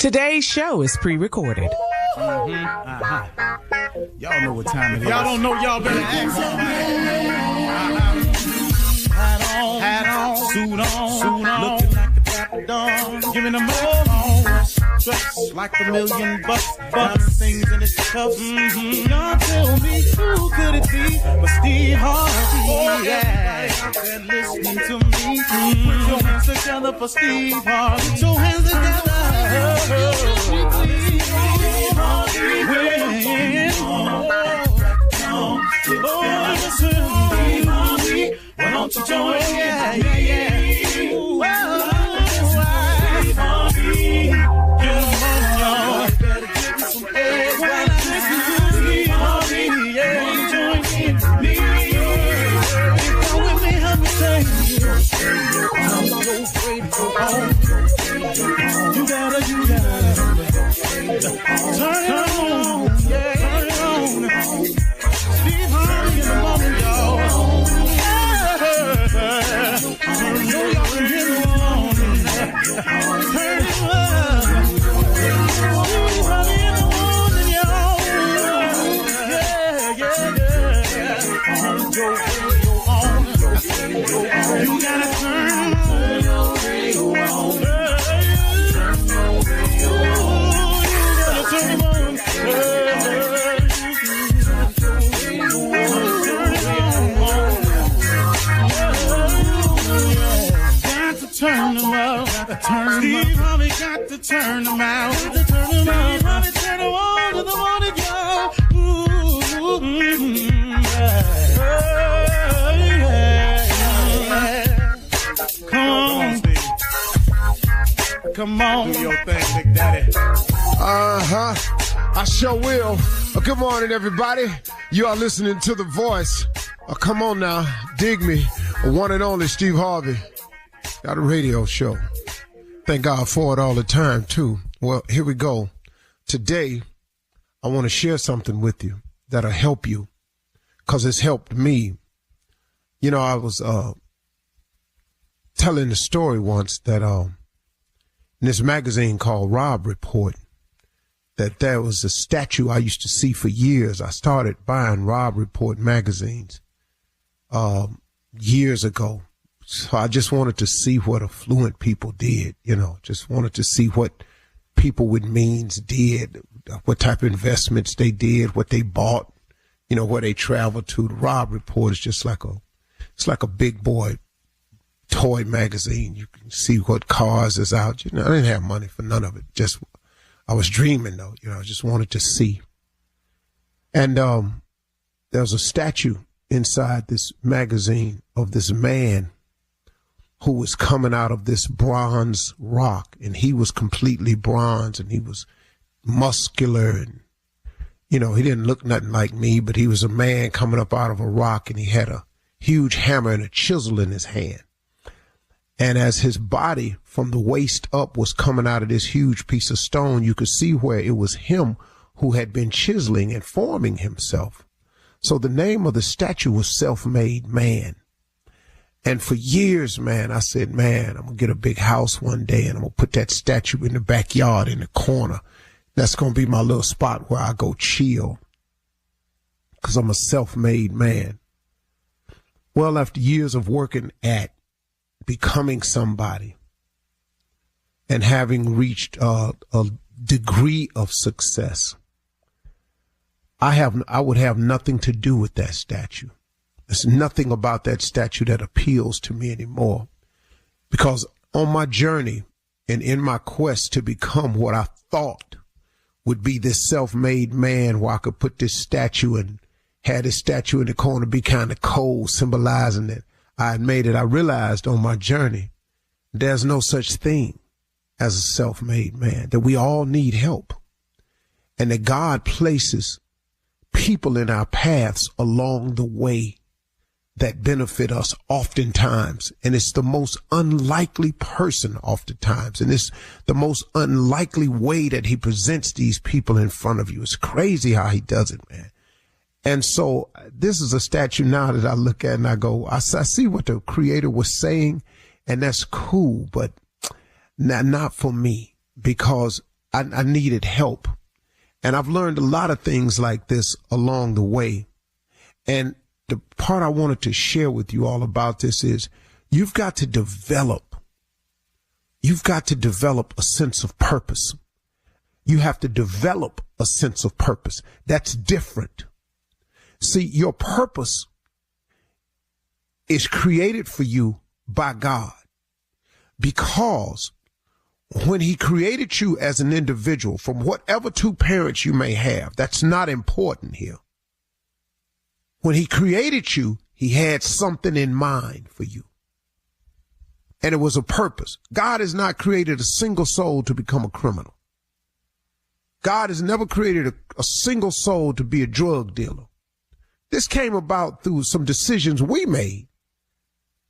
Today's show is pre-recorded. Y'all know what time it is. Y'all don't know, y'all better ask somebody. Hat on, suit on, looking like the Dapper Dawn, giving them all dressed like $1 million bucks, things in his cuffs. Y'all tell me who could it be but Steve Harvey? Yeah, and listening to me. Put your hands together for Steve Harvey. Put your hands together. Steve Harvey. Why don't you join? Yeah. You gotta turn it on. Steve Harvey in the morning, y'all. Turn it on. Turn it on. Steve Harvey in the morning, y'all. Turn your radio on. You gotta turn your radio on. Turn them up, Steve Harvey got to turn them out. Steve Harvey turn them on to the morning, y'all. Come on, do your thing, Big Daddy. I sure will. Good morning, everybody. You are listening to The Voice. Come on now, dig me. One and only Steve Harvey. Got a radio show. Thank God for it all the time, too. Well, here we go. Today, I want to share something with you that'll help you, because it's helped me. You know, I was telling the story once that in this magazine called Rob Report, that there was a statue I used to see for years. I started buying Rob Report magazines years ago. So I just wanted to see what affluent people did, just wanted to see what people with means did, what type of investments they did, what they bought, where they traveled to. The Rob Report is just like a big boy toy magazine. You can see what cars is out. I didn't have money for none of it. Just, I was dreaming though, I just wanted to see. And, there was a statue inside this magazine of this man who was coming out of this bronze rock, and he was completely bronze, and he was muscular, and, he didn't look nothing like me, but he was a man coming up out of a rock, and he had a huge hammer and a chisel in his hand. And as his body from the waist up was coming out of this huge piece of stone, you could see where it was him who had been chiseling and forming himself. So the name of the statue was Self-Made Man. And for years, man, I said, man, I'm going to get a big house one day and I'm going to put that statue in the backyard in the corner. That's going to be my little spot where I go chill, because I'm a self-made man. Well, after years of working at becoming somebody and having reached a degree of success, I would have nothing to do with that statue. There's nothing about that statue that appeals to me anymore, because on my journey and in my quest to become what I thought would be this self-made man, where I could put this statue and had this statue in the corner be kind of cold, symbolizing that I had made it, I realized on my journey there's no such thing as a self-made man, that we all need help, and that God places people in our paths along the way that benefit us oftentimes. And it's the most unlikely person oftentimes. And it's the most unlikely way that he presents these people in front of you. It's crazy how he does it, man. And so this is a statue now that I look at and I go, I see what the creator was saying, and that's cool, but not for me, because I needed help. And I've learned a lot of things like this along the way. And the part I wanted to share with you all about this is you've got to develop a sense of purpose. You have to develop a sense of purpose. That's different. See, your purpose is created for you by God, because when he created you as an individual, from whatever two parents you may have, that's not important here. When he created you, he had something in mind for you. And it was a purpose. God has not created a single soul to become a criminal. God has never created a single soul to be a drug dealer. This came about through some decisions we made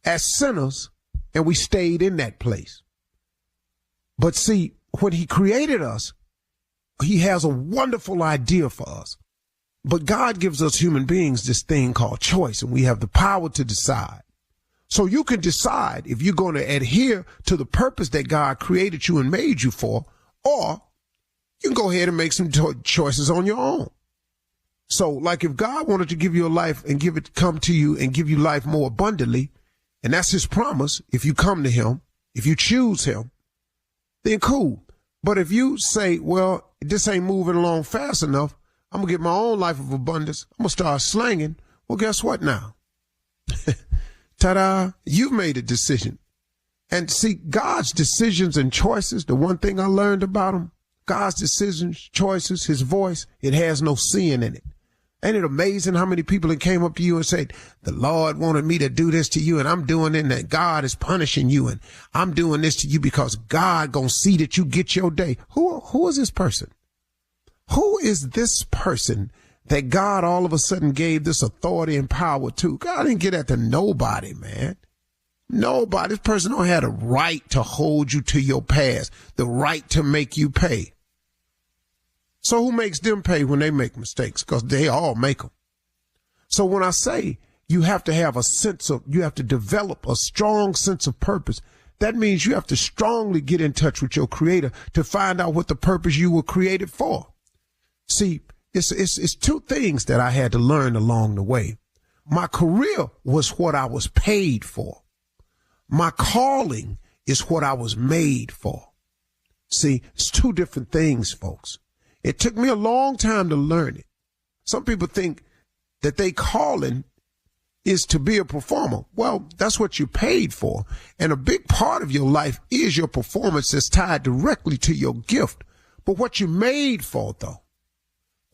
as sinners, and we stayed in that place. But see, when he created us, he has a wonderful idea for us. But God gives us human beings this thing called choice, and we have the power to decide. So you can decide if you're going to adhere to the purpose that God created you and made you for, or you can go ahead and make some choices on your own. So like if God wanted to give you a life and come to you and give you life more abundantly, and that's his promise, if you come to him, if you choose him, then cool. But if you say, well, this ain't moving along fast enough, I'm going to get my own life of abundance, I'm going to start slanging. Well, guess what now? Ta-da, you've made a decision. And see, God's decisions and choices, the one thing I learned about him, God's decisions, choices, his voice, it has no sin in it. Ain't it amazing how many people that came up to you and said, the Lord wanted me to do this to you and I'm doing it, and that God is punishing you and I'm doing this to you because God gonna see that you get your day. Who is this person? Who is this person that God all of a sudden gave this authority and power to? God didn't get that to nobody, man. Nobody. This person don't have the right to hold you to your past, the right to make you pay. So who makes them pay when they make mistakes? Because they all make them. So when I say you have to have you have to develop a strong sense of purpose, that means you have to strongly get in touch with your creator to find out what the purpose you were created for. See, it's two things that I had to learn along the way. My career was what I was paid for. My calling is what I was made for. See, it's two different things, folks. It took me a long time to learn it. Some people think that they calling is to be a performer. Well, that's what you're paid for. And a big part of your life is your performance that's tied directly to your gift. But what you're made for, though,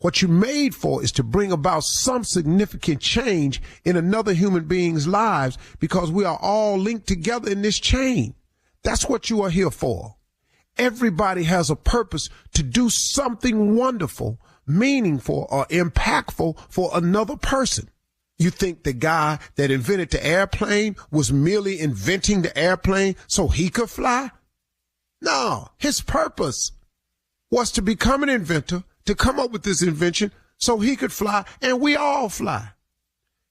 what you're made for is to bring about some significant change in another human being's lives, because we are all linked together in this chain. That's what you are here for. Everybody has a purpose to do something wonderful, meaningful, or impactful for another person. You think the guy that invented the airplane was merely inventing the airplane so he could fly? No, his purpose was to become an inventor, to come up with this invention so he could fly, and we all fly.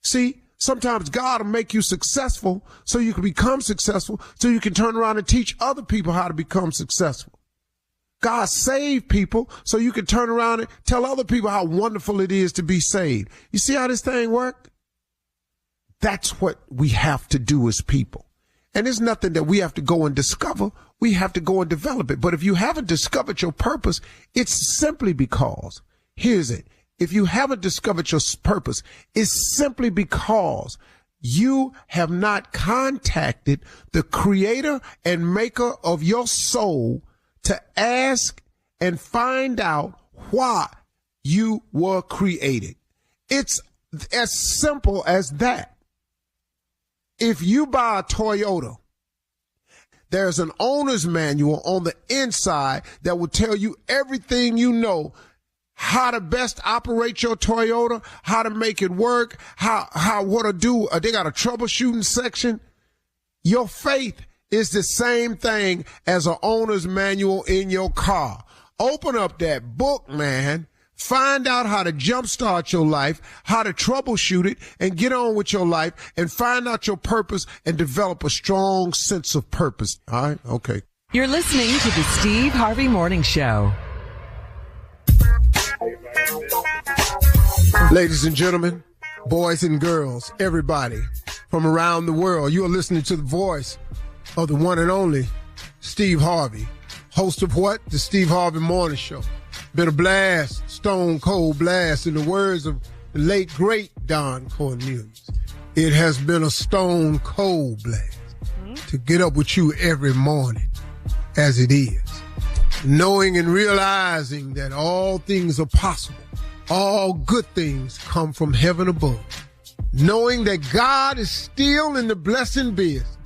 See, sometimes God will make you successful so you can become successful, so you can turn around and teach other people how to become successful. God saved people so you can turn around and tell other people how wonderful it is to be saved. You see how this thing works? That's what we have to do as people. And it's nothing that we have to go and discover. We have to go and develop it. But if you haven't discovered your purpose, it's simply because, here's it. If you haven't discovered your purpose, it's simply because you have not contacted the creator and maker of your soul to ask and find out why you were created. It's as simple as that. If you buy a Toyota, there's an owner's manual on the inside that will tell you everything you know, how to best operate your Toyota, how to make it work, what to do. They got a troubleshooting section. Your faith is the same thing as an owner's manual in your car. Open up that book, man. Find out how to jumpstart your life, how to troubleshoot it, and get on with your life, and find out your purpose and develop a strong sense of purpose. All right? Okay. You're listening to the Steve Harvey Morning Show. Ladies and gentlemen, boys and girls, everybody from around the world, you are listening to the voice of the one and only Steve Harvey, host of what? The Steve Harvey Morning Show. Been a blast, stone cold blast, in the words of the late, great Don Cornelius. It has been a stone cold blast to get up with you every morning as it is, knowing and realizing that all things are possible. All good things come from heaven above. Knowing that God is still in the blessing business.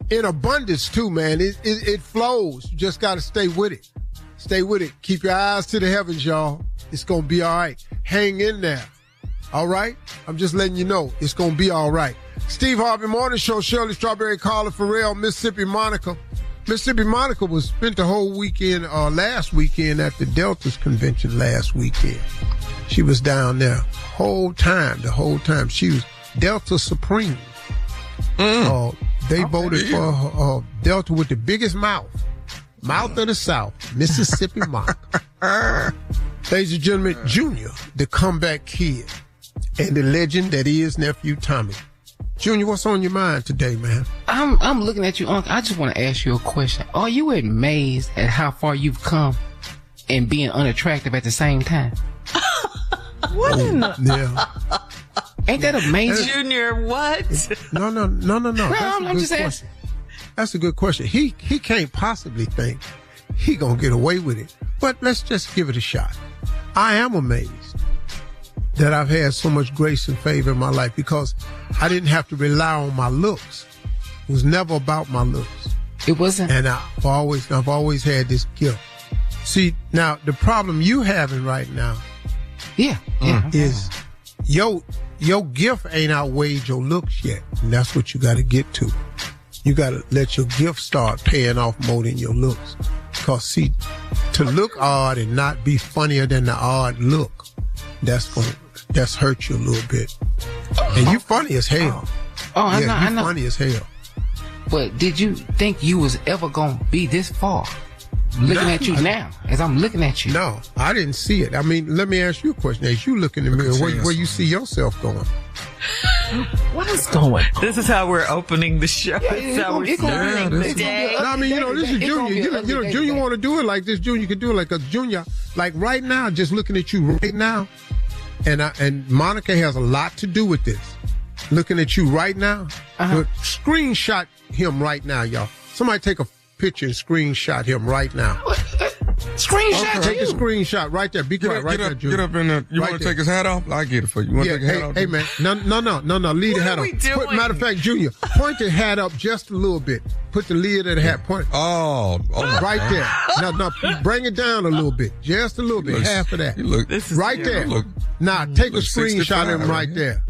In abundance, too, man. It flows. You just got to stay with it. Stay with it. Keep your eyes to the heavens, y'all. It's going to be all right. Hang in there. All right? I'm just letting you know it's going to be all right. Steve Harvey Morning Show, Shirley Strawberry, Carla Farrell, Mississippi Monica. Mississippi Monica spent the whole weekend, last weekend at the Deltas convention last weekend. She was down there the whole time. She was Delta Supreme. They voted for Delta with the biggest mouth of the South, Mississippi Monica. Ladies and gentlemen, Junior, the comeback kid, and the legend that is Nephew Tommy. Junior, what's on your mind today, man? I'm looking at you, Uncle. I just want to ask you a question. Are you amazed at how far you've come and being unattractive at the same time? What? Yeah. Ain't that amazing? Junior, what? No. I'm just asking. That's a good question. He can't possibly think he gonna get away with it. But let's just give it a shot. I am amazed that I've had so much grace and favor in my life because I didn't have to rely on my looks. It was never about my looks. It wasn't. And I've always had this gift. See, now the problem you having right now is your gift ain't outweighed your looks yet. And that's what you got to get to. You got to let your gift start paying off more than your looks. Because, see, to look odd and not be funnier than the odd look, that's hurt you a little bit. And you funny as hell. I know. Funny as hell. But did you think you was ever going to be this far? Looking at you now, as I'm looking at you. No, I didn't see it. I mean, let me ask you a question. As you look in the mirror, where you see yourself going? What is going on? This is how we're opening the show. Yeah, this is how we're starting the day. No, I mean, this is Junior. Junior want to do it like this. Junior could do it like a Junior. Like right now, just looking at you right now, and Monica has a lot to do with this. Looking at you right now, screenshot him right now, y'all. Somebody take a picture and screenshot him right now. Screenshot? Take a screenshot right there. Be quiet right there, Junior. Get up in there. You want to take his hat off? I'll get it for you. You want to take his hat off? Hey, man. No. Leave the hat off. Matter of fact, Junior, point the hat up just a little bit. Put the lid of the hat. Point. Oh right there. Now, bring it down a little bit. Just a little bit. Half of that. Right there. Now, take a screenshot of him right there.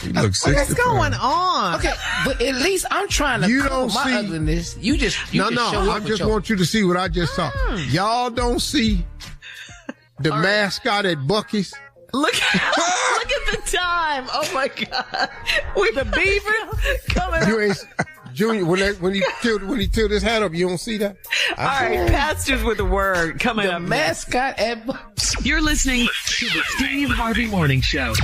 He looks 65. What's going on? Okay, but at least I'm trying to cover my ugliness. You just show up. I just want you to see what I just saw. Y'all don't see the mascot at Buc-ee's? Look at the time. Oh my God. With the beaver coming up. Junior, when he tilt his hat up, you don't see that? All right, pastors with a word coming up. Mascot at Buc-ee's. You're listening to the Steve Harvey Morning Show.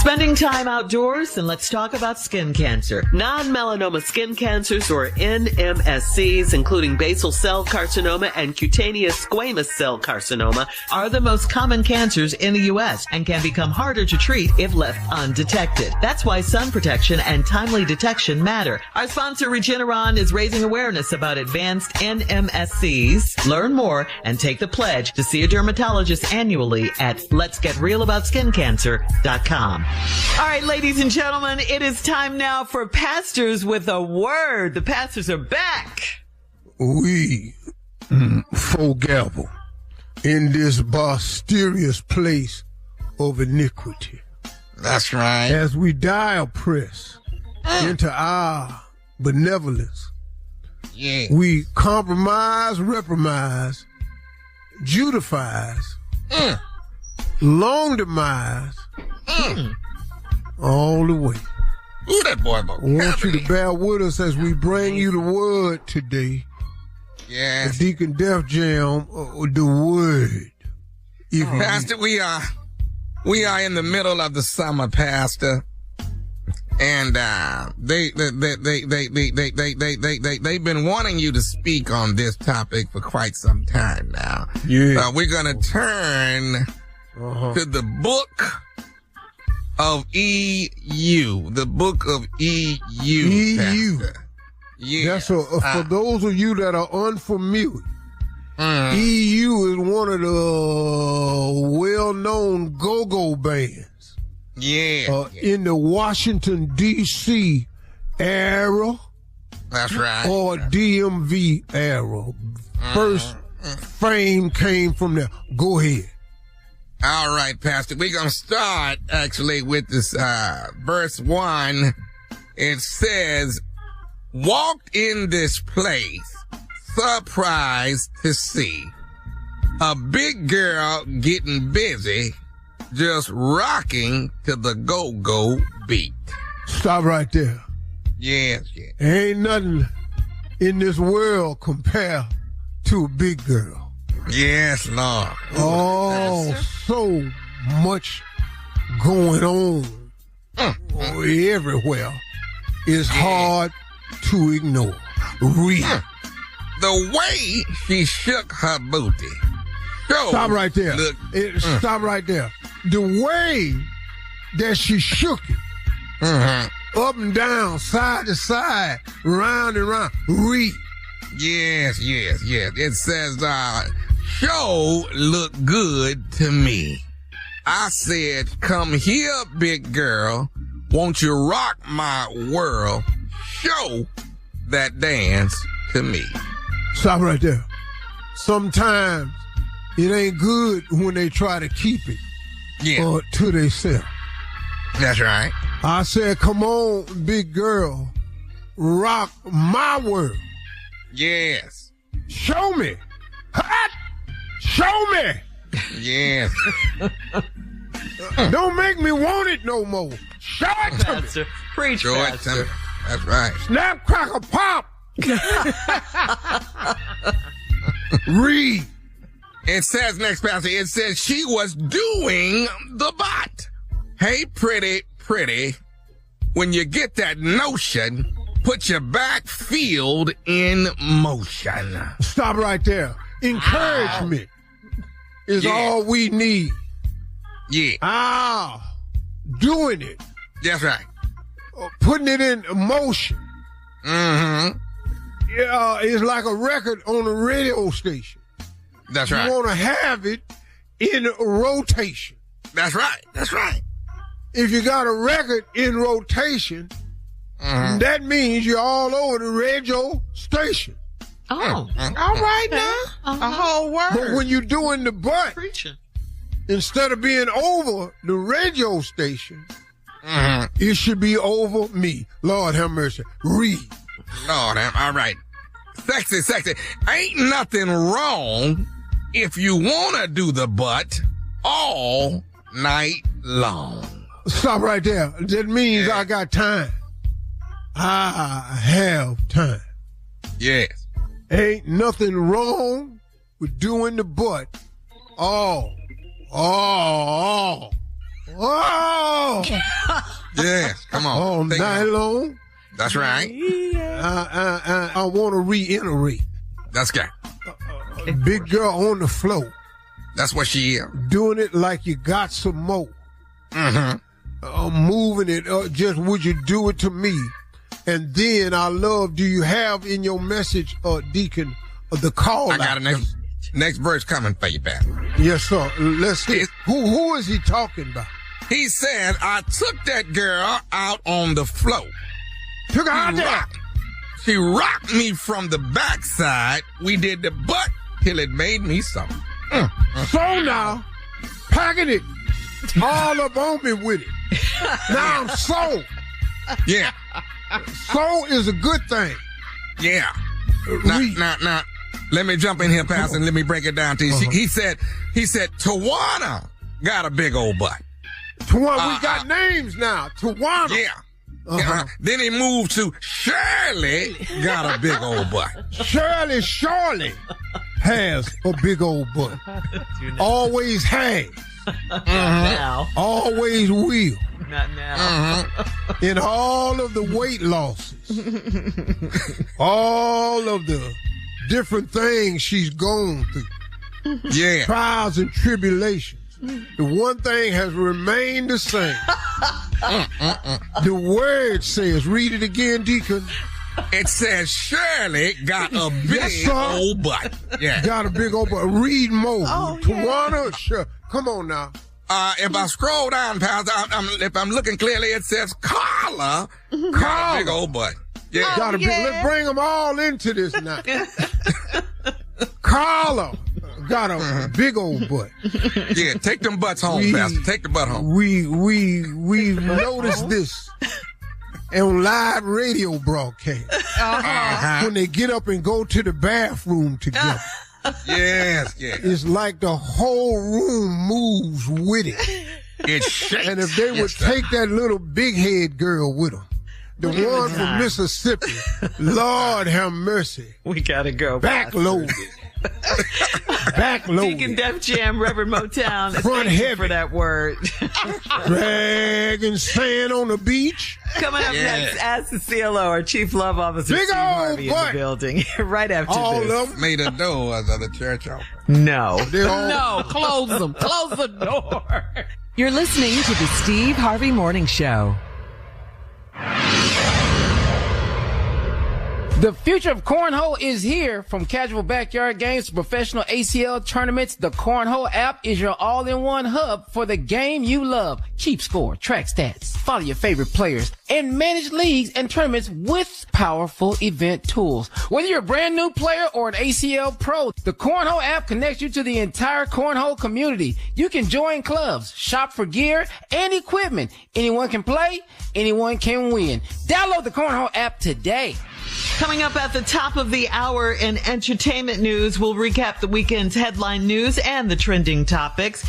Spending time outdoors, and let's talk about skin cancer. Non-melanoma skin cancers, or NMSCs, including basal cell carcinoma and cutaneous squamous cell carcinoma, are the most common cancers in the U.S. and can become harder to treat if left undetected. That's why sun protection and timely detection matter. Our sponsor, Regeneron, is raising awareness about advanced NMSCs. Learn more and take the pledge to see a dermatologist annually at letsgetrealaboutSkinCancer.com. All right, ladies and gentlemen, it is time now for Pastors with a Word. The pastors are back. We foregather in this mysterious place of iniquity. That's right. As we dial press into our benevolence, we compromise, reprimise, judifies, long demise, all the way. Ooh, that boy. I want you to bear with us as we bring you the word today. Yeah. The Deacon Def Jam, the word. Pastor, we are in the middle of the summer, Pastor. And they've been wanting you to speak on this topic for quite some time now. Yeah. We're gonna turn to the book of EU. The book of EU. EU. Pastor. Yeah. That's for those of you that are unfamiliar. EU is one of the well-known go-go bands. Yeah. In the Washington, D.C. era. That's right. Or DMV era. First fame came from there. Go ahead. All right, Pastor. We're going to start actually with this verse 1. It says, walked in this place, surprised to see a big girl getting busy, just rocking to the go-go beat. Stop right there. Yes. Ain't nothing in this world compare to a big girl. Yes, Lord. Oh, so much going on everywhere. It's hard to ignore. Real. The way she shook her booty. Stop right there. Stop right there. The way that she shook it, up and down, side to side, round and round, read. Yes. It says, show look good to me. I said, come here, big girl. Won't you rock my world? Show that dance to me. Stop right there. Sometimes it ain't good when they try to keep it to themselves. That's right. I said, come on, big girl, rock my world. Yes. Show me. Hot. Show me. Yes. Don't make me want it no more. Show it to me. Preach, Show it to me. That's right. Snap, crackle, pop. Read. It says next, Pastor, it says she was doing the bot. Hey, pretty, when you get that notion, put your back field in motion. Stop right there. Encouragement is all we need. Yeah. Doing it. That's right. Putting it in motion. Mm-hmm. Yeah, it's like a record on a radio station. That's right. You want to have it in rotation. That's right. If you got a record in rotation, that means you're all over the radio station. Oh. All right now. A whole word. But when you're doing the butt, Preaching. instead of being over the radio station, it should be over me. Lord have mercy. Read. Lord, all right. Sexy. Ain't nothing wrong if you want to do the butt all night long. Stop right there. That means I got time. I have time. Yes. Ain't nothing wrong with doing the butt all Yes, come on. all Take night it. long. That's right. I want to reiterate. That's good. Big girl on the floor. That's what she is. Doing it like you got some more. Moving it. Just would you do it to me? And then I love, do you have in your message, Deacon, the call I got a next verse coming for you, Pastor. Yes, sir. Let's see. Who is he talking about? He said, I took that girl out on the floor. Took her out there. She rocked me from the backside. We did the butt till it made me so. So now, packing it all up on me with it. Now I'm so. Yeah. So is a good thing. Yeah. Now, let me jump in here, Pastor, and let me break it down to you. He said, Tawana got a big old butt. Tawana, we got names now. Tawana. Yeah. Then he moved to Shirley got a big old butt. Shirley. has a big old butt. Always has. Now. Always will. Not now. In all of the weight losses, all of the different things she's gone through, trials and tribulations, the one thing has remained the same. The word says, read it again, Deacon. It says Shirley got a big old butt. Yeah. Got a big old butt. Read more. Tawana, sure. Come on now. If I scroll down, Pastor, if I'm looking clearly, it says Carla got a big old butt. Yeah. Got a big, let's bring them all into this now. Carla got a big old butt. Yeah, take them butts home, Pastor. Take the butt home. We've noticed this on live radio broadcast. When they get up and go to the bathroom together. Yes. It's like the whole room moves with it. It shakes. And if they would take that little big head girl with them, the one from Mississippi, Lord have mercy. We gotta go. Backloaded. Deacon Def Jam, Reverend Motown. Front Thank you heavy. for that word. Dragging sand on the beach. Coming up next, Ask the CLO, our Chief Love Officer, Big Steve old Harvey, in the building. Right after all this. of them. Made the doors of the church open. No. No, close them. Close the door. You're listening to the Steve Harvey Morning Show. The future of cornhole is here. From casual backyard games to professional ACL tournaments, the Cornhole app is your all-in-one hub for the game you love. Keep score, track stats, follow your favorite players, and manage leagues and tournaments with powerful event tools. Whether you're a brand new player or an ACL pro, the Cornhole app connects you to the entire cornhole community. You can join clubs, shop for gear and equipment. Anyone can play, anyone can win. Download the Cornhole app today. Coming up at the top of the hour in entertainment news, we'll recap the weekend's headline news and the trending topics.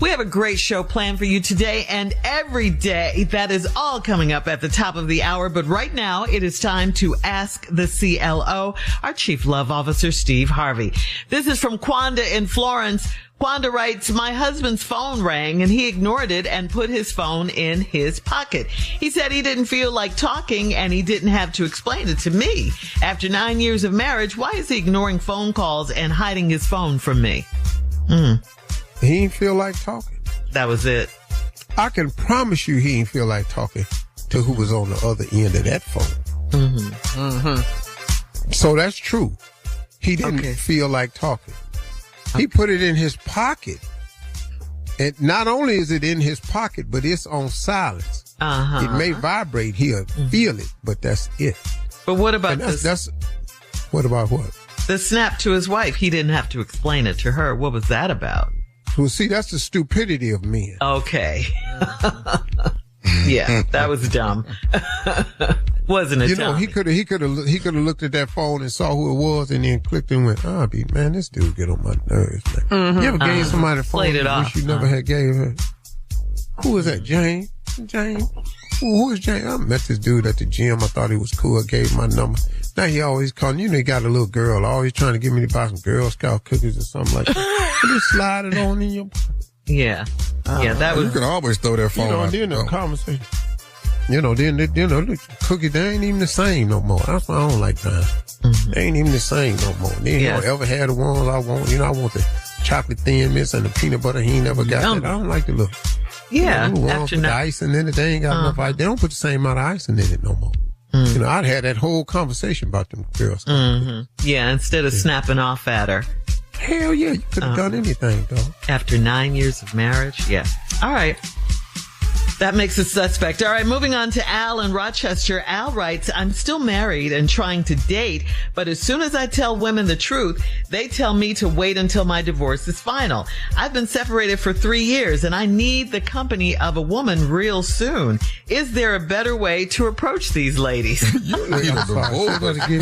We have a great show planned for you today and every day. That is all coming up at the top of the hour. But right now, it is time to ask the CLO, our Chief Love Officer, Steve Harvey. This is from Quanda in Florence. Quanda writes, my husband's phone rang and he ignored it and put his phone in his pocket. He said he didn't feel like talking and he didn't have to explain it to me. After 9 years of marriage, why is he ignoring phone calls and hiding his phone from me? He didn't feel like talking. That was it. I can promise you he didn't feel like talking to who was on the other end of that phone. So that's true. He didn't feel like talking. He put it in his pocket. And not only is it in his pocket, but it's on silence. It may vibrate. He'll feel it, but that's it. But what about this? What about what? The snap to his wife. He didn't have to explain it to her. What was that about? Well, see, that's the stupidity of men. Okay. Yeah, that was dumb. Wasn't it? You know, he could have looked at that phone and saw who it was, and then clicked and went, man, this dude get on my nerves, man. You ever gave somebody a phone you wish you never had gave her? Who was that? Jane? Who is Jane? I met this dude at the gym. I thought he was cool. I gave him my number. Now he always calling. You know, he got a little girl always trying to get me to buy some Girl Scout cookies or something like that. You just slide it on in your pocket. Yeah. That was. You can always throw their phone out. Then the conversation. The cookie, they ain't even the same no more. That's why I don't like mine. They ain't even the same no more. They ain't ever had the ones I want. I want the chocolate thin mints and the peanut butter. He ain't never got that. I don't like the look. Yeah. After the icing in it, they ain't got enough ice. They don't put the same amount of icing in it no more. I'd had that whole conversation about them girls. Yeah, instead of snapping off at her. Hell yeah, you could have done anything, though. After 9 years of marriage? Yeah. All right. That makes it suspect. All right, moving on to Al in Rochester. Al writes, I'm still married and trying to date, but as soon as I tell women the truth, they tell me to wait until my divorce is final. I've been separated for 3 years and I need the company of a woman real soon. Is there a better way to approach these ladies?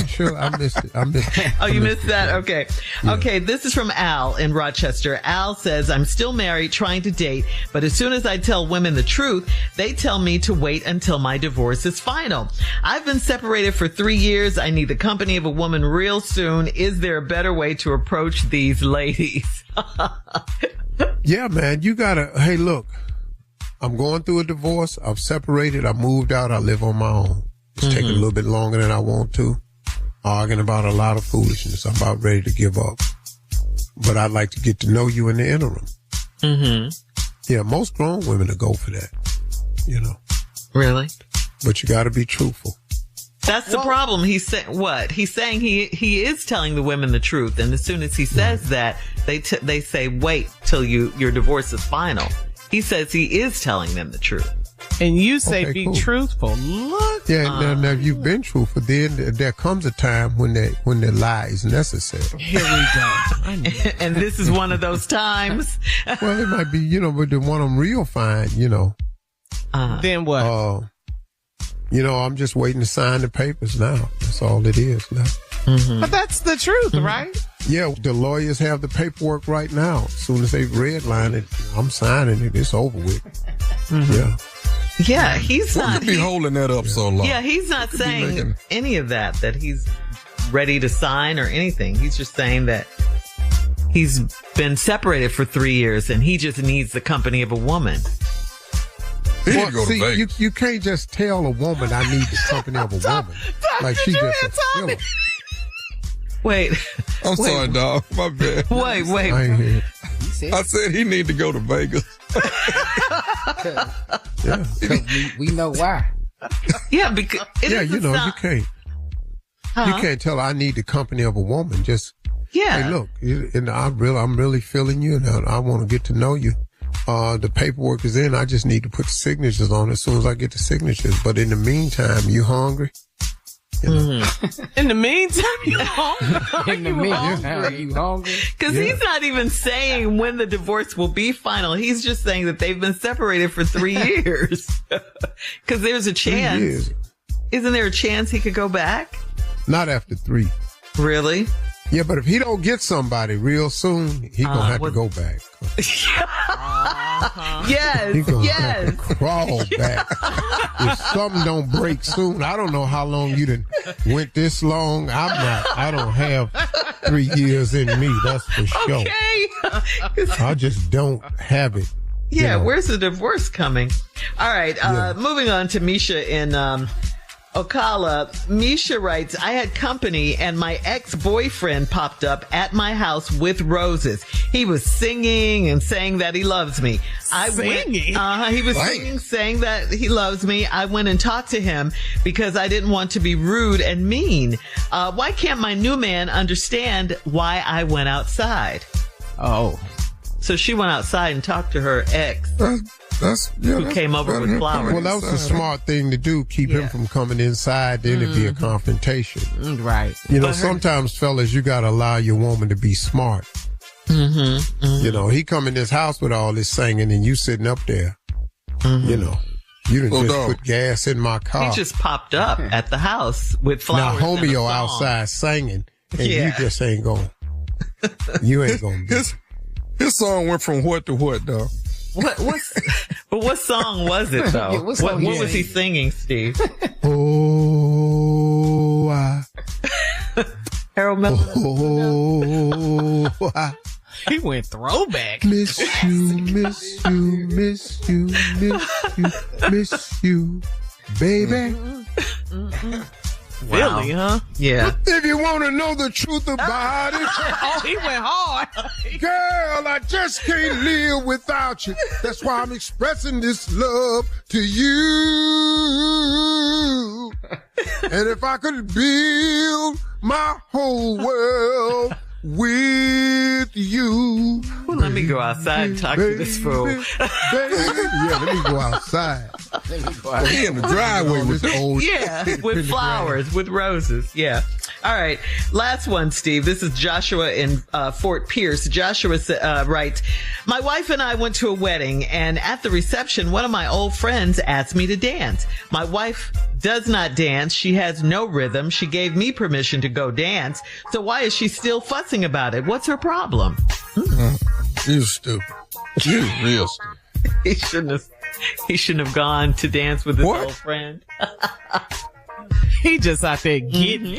Sure, I missed it. Oh, you missed that? Okay. Yeah. Okay, this is from Al in Rochester. Al says, I'm still married, trying to date, but as soon as I tell women the truth, They tell me to wait until my divorce is final. I've been separated for 3 years. I need the company of a woman real soon. Is there a better way to approach these ladies? Yeah, man, you gotta, hey, look, I'm going through a divorce. I'm separated. I moved out. I live on my own. It's taking a little bit longer than I want to. Arguing about a lot of foolishness. I'm about ready to give up. But I'd like to get to know you in the interim. Yeah, most grown women will go for that, you know. Really? But you gotta be truthful. That's the problem. He's saying what? He's saying he is telling the women the truth, and as soon as he says that, they say wait till your divorce is final. He says he is telling them the truth. And you say Okay, be cool. truthful. Look. Yeah, now if you've been truthful, then there comes a time when the lie is necessary. Here we go. I knew it. And this is one of those times. Well, it might be, you know, but the one I'm real fine, you know. Then what? You know, I'm just waiting to sign the papers now. That's all it is now. But that's the truth, right? Yeah, the lawyers have the paperwork right now. As soon as they redline it, I'm signing it. It's over with. Yeah. Yeah, he's What not. could be holding that up so long? Yeah, he's not saying making- any of that he's ready to sign or anything. He's just saying that he's been separated for 3 years and he just needs the company of a woman. He need Well, to go to see, Vegas. you can't just tell a woman I need the company of a woman. Like she just a filler. Wait, I'm sorry, dog. My bad. wait. I ain't hear it. I said he need to go to Vegas. Yeah. we know why. Yeah, because Yeah, you know, you can't. You can't tell I need the company of a woman. Just Yeah. hey, look, and I'm really feeling you, and I want to get to know you. The paperwork is in. I just need to put the signatures on it as soon as I get the signatures. But in the meantime, you hungry? You know? In the meantime, you hungry? In the meantime, you hungry? Because he's not even saying when the divorce will be final. He's just saying that they've been separated for 3 years. Because there's a 3 chance. years. Isn't there a chance he could go back? Not after 3. Really? Yeah, but if he don't get somebody real soon, he gonna have to go back. Yes. He gonna Yes. have to crawl back. If something don't break soon, I don't know how long you done went this long. I don't have 3 years in me, that's for sure. Okay. I just don't have it. Yeah, You know. where's the divorce coming? All right, moving on to Misha in Ocala. Misha writes, I had company and my ex-boyfriend popped up at my house with roses. He was singing and saying that he loves me. Singing? He was singing, saying that he loves me. I went and talked to him because I didn't want to be rude and mean. Why can't my new man understand why I went outside? Oh. So she went outside and talked to her ex. Who came over with flowers. Well, that was a smart thing to do. Keep him from coming inside. Then it'd be a confrontation. Right. You know, sometimes, fellas, you got to allow your woman to be smart. You know, he come in this house with all this singing and you sitting up there. You know, you done just put gas in my car. He just popped up at the house with flowers. Now, and a homie, song. outside singing and you just ain't going. You ain't going to be. His song went from what to what, though? What song was it though? Yeah, what was he singing, Steve? Oh, Harold Melvin. oh, I He went throwback. miss you, miss you, miss you, miss you, miss you, baby. Really, huh? Yeah. If you want to know the truth about it, Oh, he went hard. girl, I just can't live without you. That's why I'm expressing this love to you. And if I could build my whole world with you. Well, let me go outside and talk to this fool. Baby. Yeah, let me go outside. He in the driveway with this old Yeah, with flowers, with roses. Yeah. All right. Last one, Steve. This is Joshua in Fort Pierce. Joshua writes, my wife and I went to a wedding, and at the reception, one of my old friends asked me to dance. My wife does not dance. She has no rhythm. She gave me permission to go dance. So why is she still fussing about it? What's her problem? You stupid. You real stupid. He shouldn't have. He shouldn't have gone to dance with his old friend. He just out there getting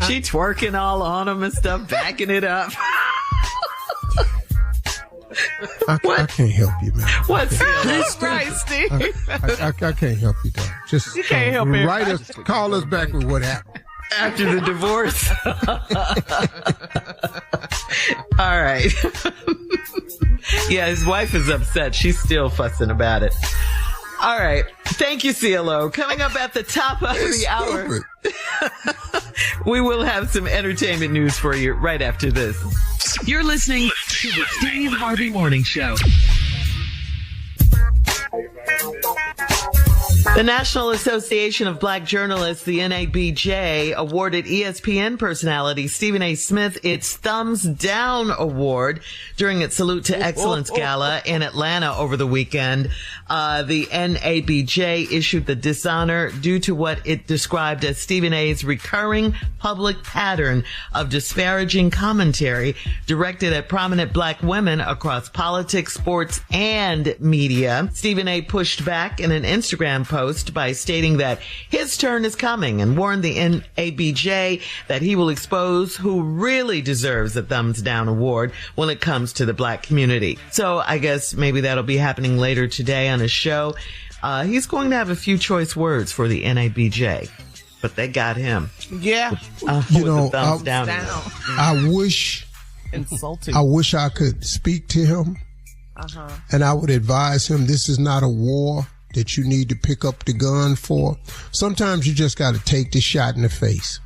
She twerking all on him and stuff, backing it up. I can't help you, man. What's That's right, Steve. I can't help you, though. Just You can't help it. write us, call us back with what happened. after the divorce? All right. Yeah, his wife is upset. She's still fussing about it. All right. Thank you, CLO. Coming up at the top of the hour, we will have some entertainment news for you right after this. You're listening to the Steve Harvey Morning Show. The National Association of Black Journalists, the NABJ, awarded ESPN personality Stephen A. Smith its Thumbs Down Award during its Salute to Excellence Gala in Atlanta over the weekend. The NABJ issued the dishonor due to what it described as Stephen A.'s recurring public pattern of disparaging commentary directed at prominent black women across politics, sports, and media. Stephen A. pushed back in an Instagram post by stating that his turn is coming and warned the NABJ that he will expose who really deserves a thumbs down award when it comes to the black community. So I guess maybe that'll be happening later today on his show. He's going to have a few choice words for the NABJ, but they got him. Yeah. You know, thumbs down. I wish Insulting. I wish I could speak to him, and I would advise him this is not a war that you need to pick up the gun for. Sometimes you just got to take the shot in the face.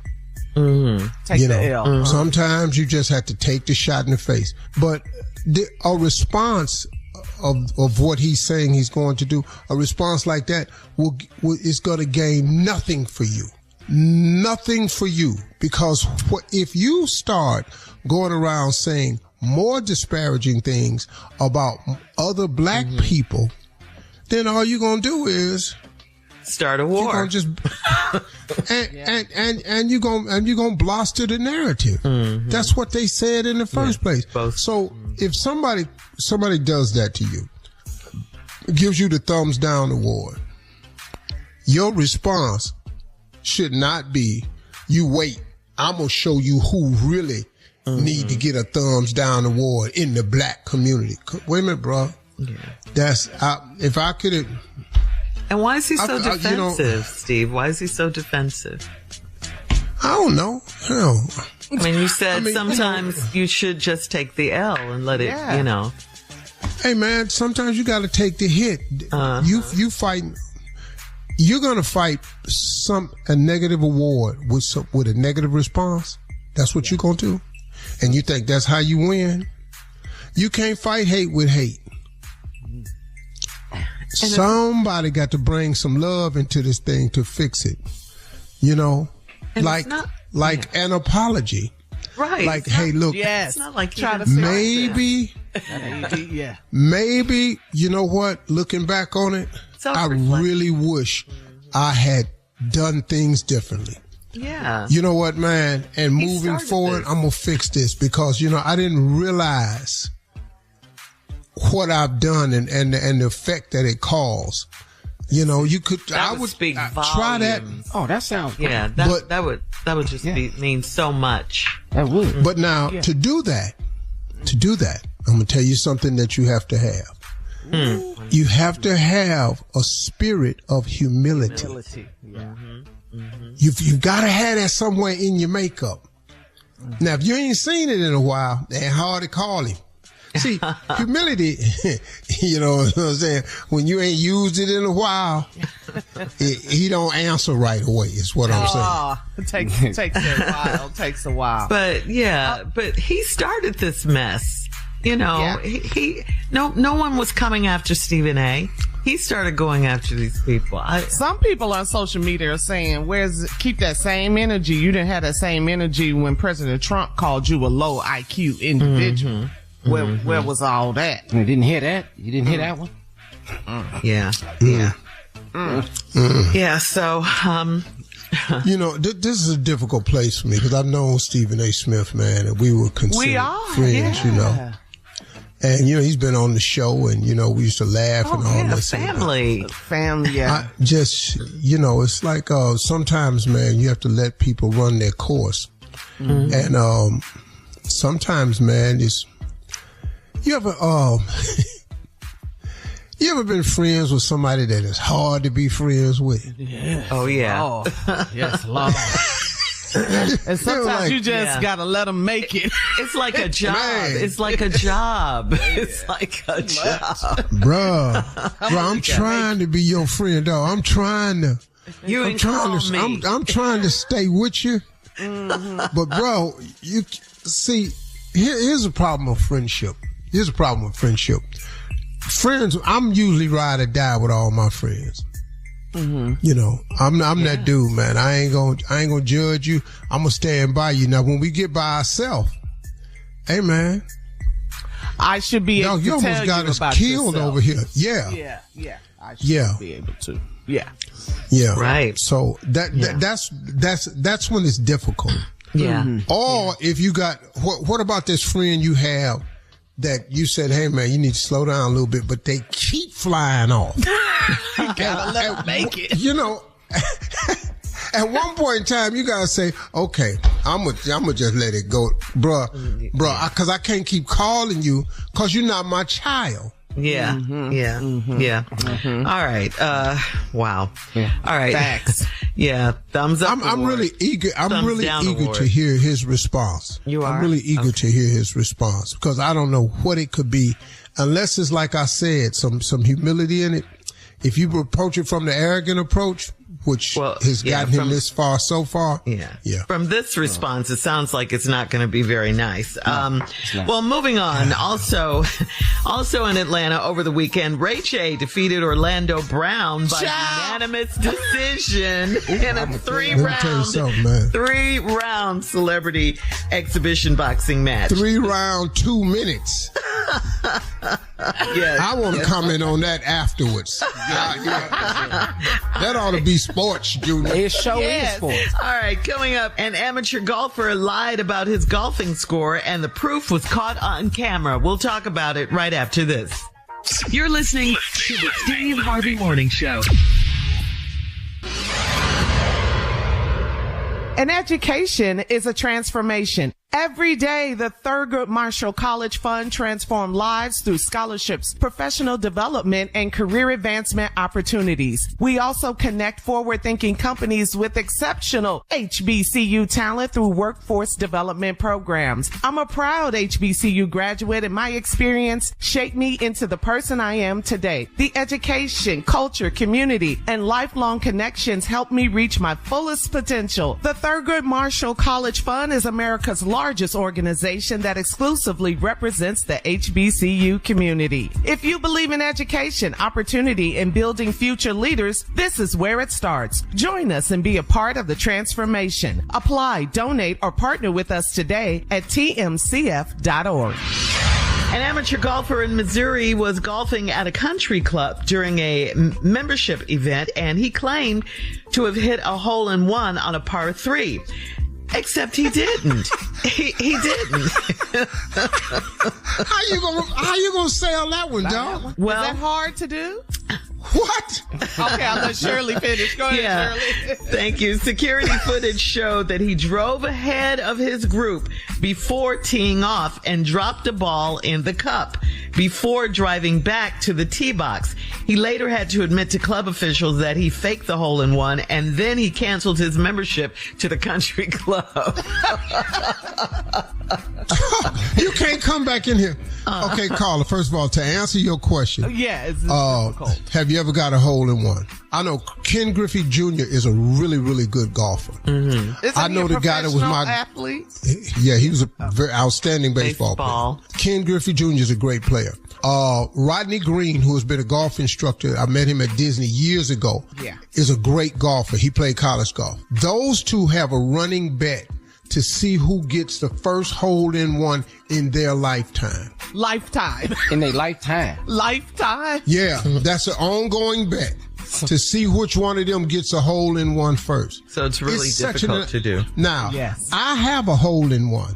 Take the L. Sometimes you just have to take the shot in the face. But a response of what he's saying he's going to do, a response like that is going to gain nothing for you. Nothing for you. Because if you start going around saying more disparaging things about other black people, then all you're going to do is Start a war. you're going to just and you're going to bluster the narrative. That's what they said in the first place. So if somebody does that to you, gives you the thumbs down award, your response should not be, you wait, I'm going to show you who really need to get a thumbs down award in the black community. Wait a minute, bro. That's, if I could have. And why is he so defensive, Steve? Why is he so defensive? I don't know. Hell. I mean, you said sometimes you should just take the L and let it, Hey, man, sometimes you got to take the hit. You fight. You're going to fight a negative award with a negative response. That's what you're going to do. And you think that's how you win? You can't fight hate with hate. Somebody got to bring some love into this thing to fix it. You know, like an apology. Right. Like, hey, look. Yes. It's not like maybe, you know what? Looking back on it, I really wish I had done things differently. Yeah. You know what, man? And moving forward, I'm going to fix this because, I didn't realize what I've done and the effect that it caused. You could, I would speak try that. Oh, that sounds good. Yeah, that would just mean so much. That would. But now to do that, I'm going to tell you something that you have to have. You have to have a spirit of humility. You've got to have that somewhere in your makeup. Now, if you ain't seen it in a while, it ain't hard to call him. See, humility, you know what I'm saying? When you ain't used it in a while, he don't answer right away, is what I'm saying. It takes a while. But but he started this mess. No one was coming after Stephen A. He started going after these people. Some people on social media are saying, keep that same energy. You didn't have that same energy when President Trump called you a low IQ individual. Where was all that? You didn't hear that? You didn't hear that one? Yeah. So, this is a difficult place for me because I've known Stephen A. Smith, man, and we were considered friends, And, he's been on the show, and, we used to laugh and all this. Family. Family, yeah. I just, it's like sometimes, man, you have to let people run their course. Mm-hmm. And sometimes, man, you ever been friends with somebody that is hard to be friends with? Yes. Oh, yeah. Oh, yes, Lord. And sometimes you just gotta let them make it. It's like a job. It's like a job. It's like a job. Bruh, I'm trying to be your friend, dog. I'm trying to stay with you. Mm-hmm. But bro, you see, here's a problem with friendship. Friends, I'm usually ride or die with all my friends. Mm-hmm. I'm that dude, man. I ain't gonna judge you. I'm gonna stand by you. Now, when we get by ourselves, hey, man, I should be able to tell you about you almost got us killed yourself. over here. Yeah. I should be able to. Yeah. Right. So that's when it's difficult. Yeah. Mm-hmm. Or if you got what about this friend you have that you said, hey, man, you need to slow down a little bit, but they keep flying off. You gotta let them make it. At one point in time, you gotta say, okay, I'm gonna just let it go, bruh, because I can't keep calling you because you're not my child. Yeah. Mm-hmm. Yeah. Mm-hmm. Yeah. Mm-hmm. All right. Wow. Yeah. All right. Facts. Yeah. Thumbs up. I'm really eager. I'm really eager to hear his response. You are? I'm really eager to hear his response because I don't know what it could be unless it's like I said, some humility in it. If you approach it from the arrogant approach, which has gotten him this far so far. Yeah. From this response, it sounds like it's not going to be very nice. Well, moving on. Also in Atlanta over the weekend, Ray J defeated Orlando Brown by unanimous decision in a three-round celebrity exhibition boxing match. 3 round, 2 minutes. Yes. I want to comment on that afterwards. That ought to be sports, Junior. It sure is sports. All right, coming up, an amateur golfer lied about his golfing score, and the proof was caught on camera. We'll talk about it right after this. You're listening to the Steve Harvey Morning Show. An education is a transformation. Every day, the Thurgood Marshall College Fund transforms lives through scholarships, professional development, and career advancement opportunities. We also connect forward-thinking companies with exceptional HBCU talent through workforce development programs. I'm a proud HBCU graduate, and my experience shaped me into the person I am today. The education, culture, community, and lifelong connections helped me reach my fullest potential. The Thurgood Marshall College Fund is America's largest organization that exclusively represents the HBCU community. If you believe in education, opportunity, and building future leaders, this is where it starts. Join us and be a part of the transformation. Apply, donate, or partner with us today at tmcf.org. An amateur golfer in Missouri was golfing at a country club during a membership event, and he claimed to have hit a hole-in-one on a par 3. Except he didn't. He didn't. How you gonna sell that one, dog? Well, is that hard to do? What? Okay, I'll let Shirley finish. Go ahead, Shirley. Thank you. Security footage showed that he drove ahead of his group before teeing off and dropped a ball in the cup before driving back to the tee box. He later had to admit to club officials that he faked the hole-in-one, and then he canceled his membership to the country club. You can't come back in here. Okay, Carla, first of all, to answer your question. Yeah, it's difficult. Have you ever got a hole-in-one? I know Ken Griffey Jr. is a really, really good golfer. Mm-hmm. I know the guy that was my athlete. Yeah, he was a very outstanding baseball player. Ken Griffey Jr. is a great player. Rodney Green, who has been a golf instructor, I met him at Disney years ago, is a great golfer. He played college golf. Those two have a running bet to see who gets the first hole-in-one in their lifetime. Lifetime. In their lifetime. Lifetime? Yeah, that's an ongoing bet to see which one of them gets a hole-in-one first. So it's really difficult to do. Now, I have a hole-in-one.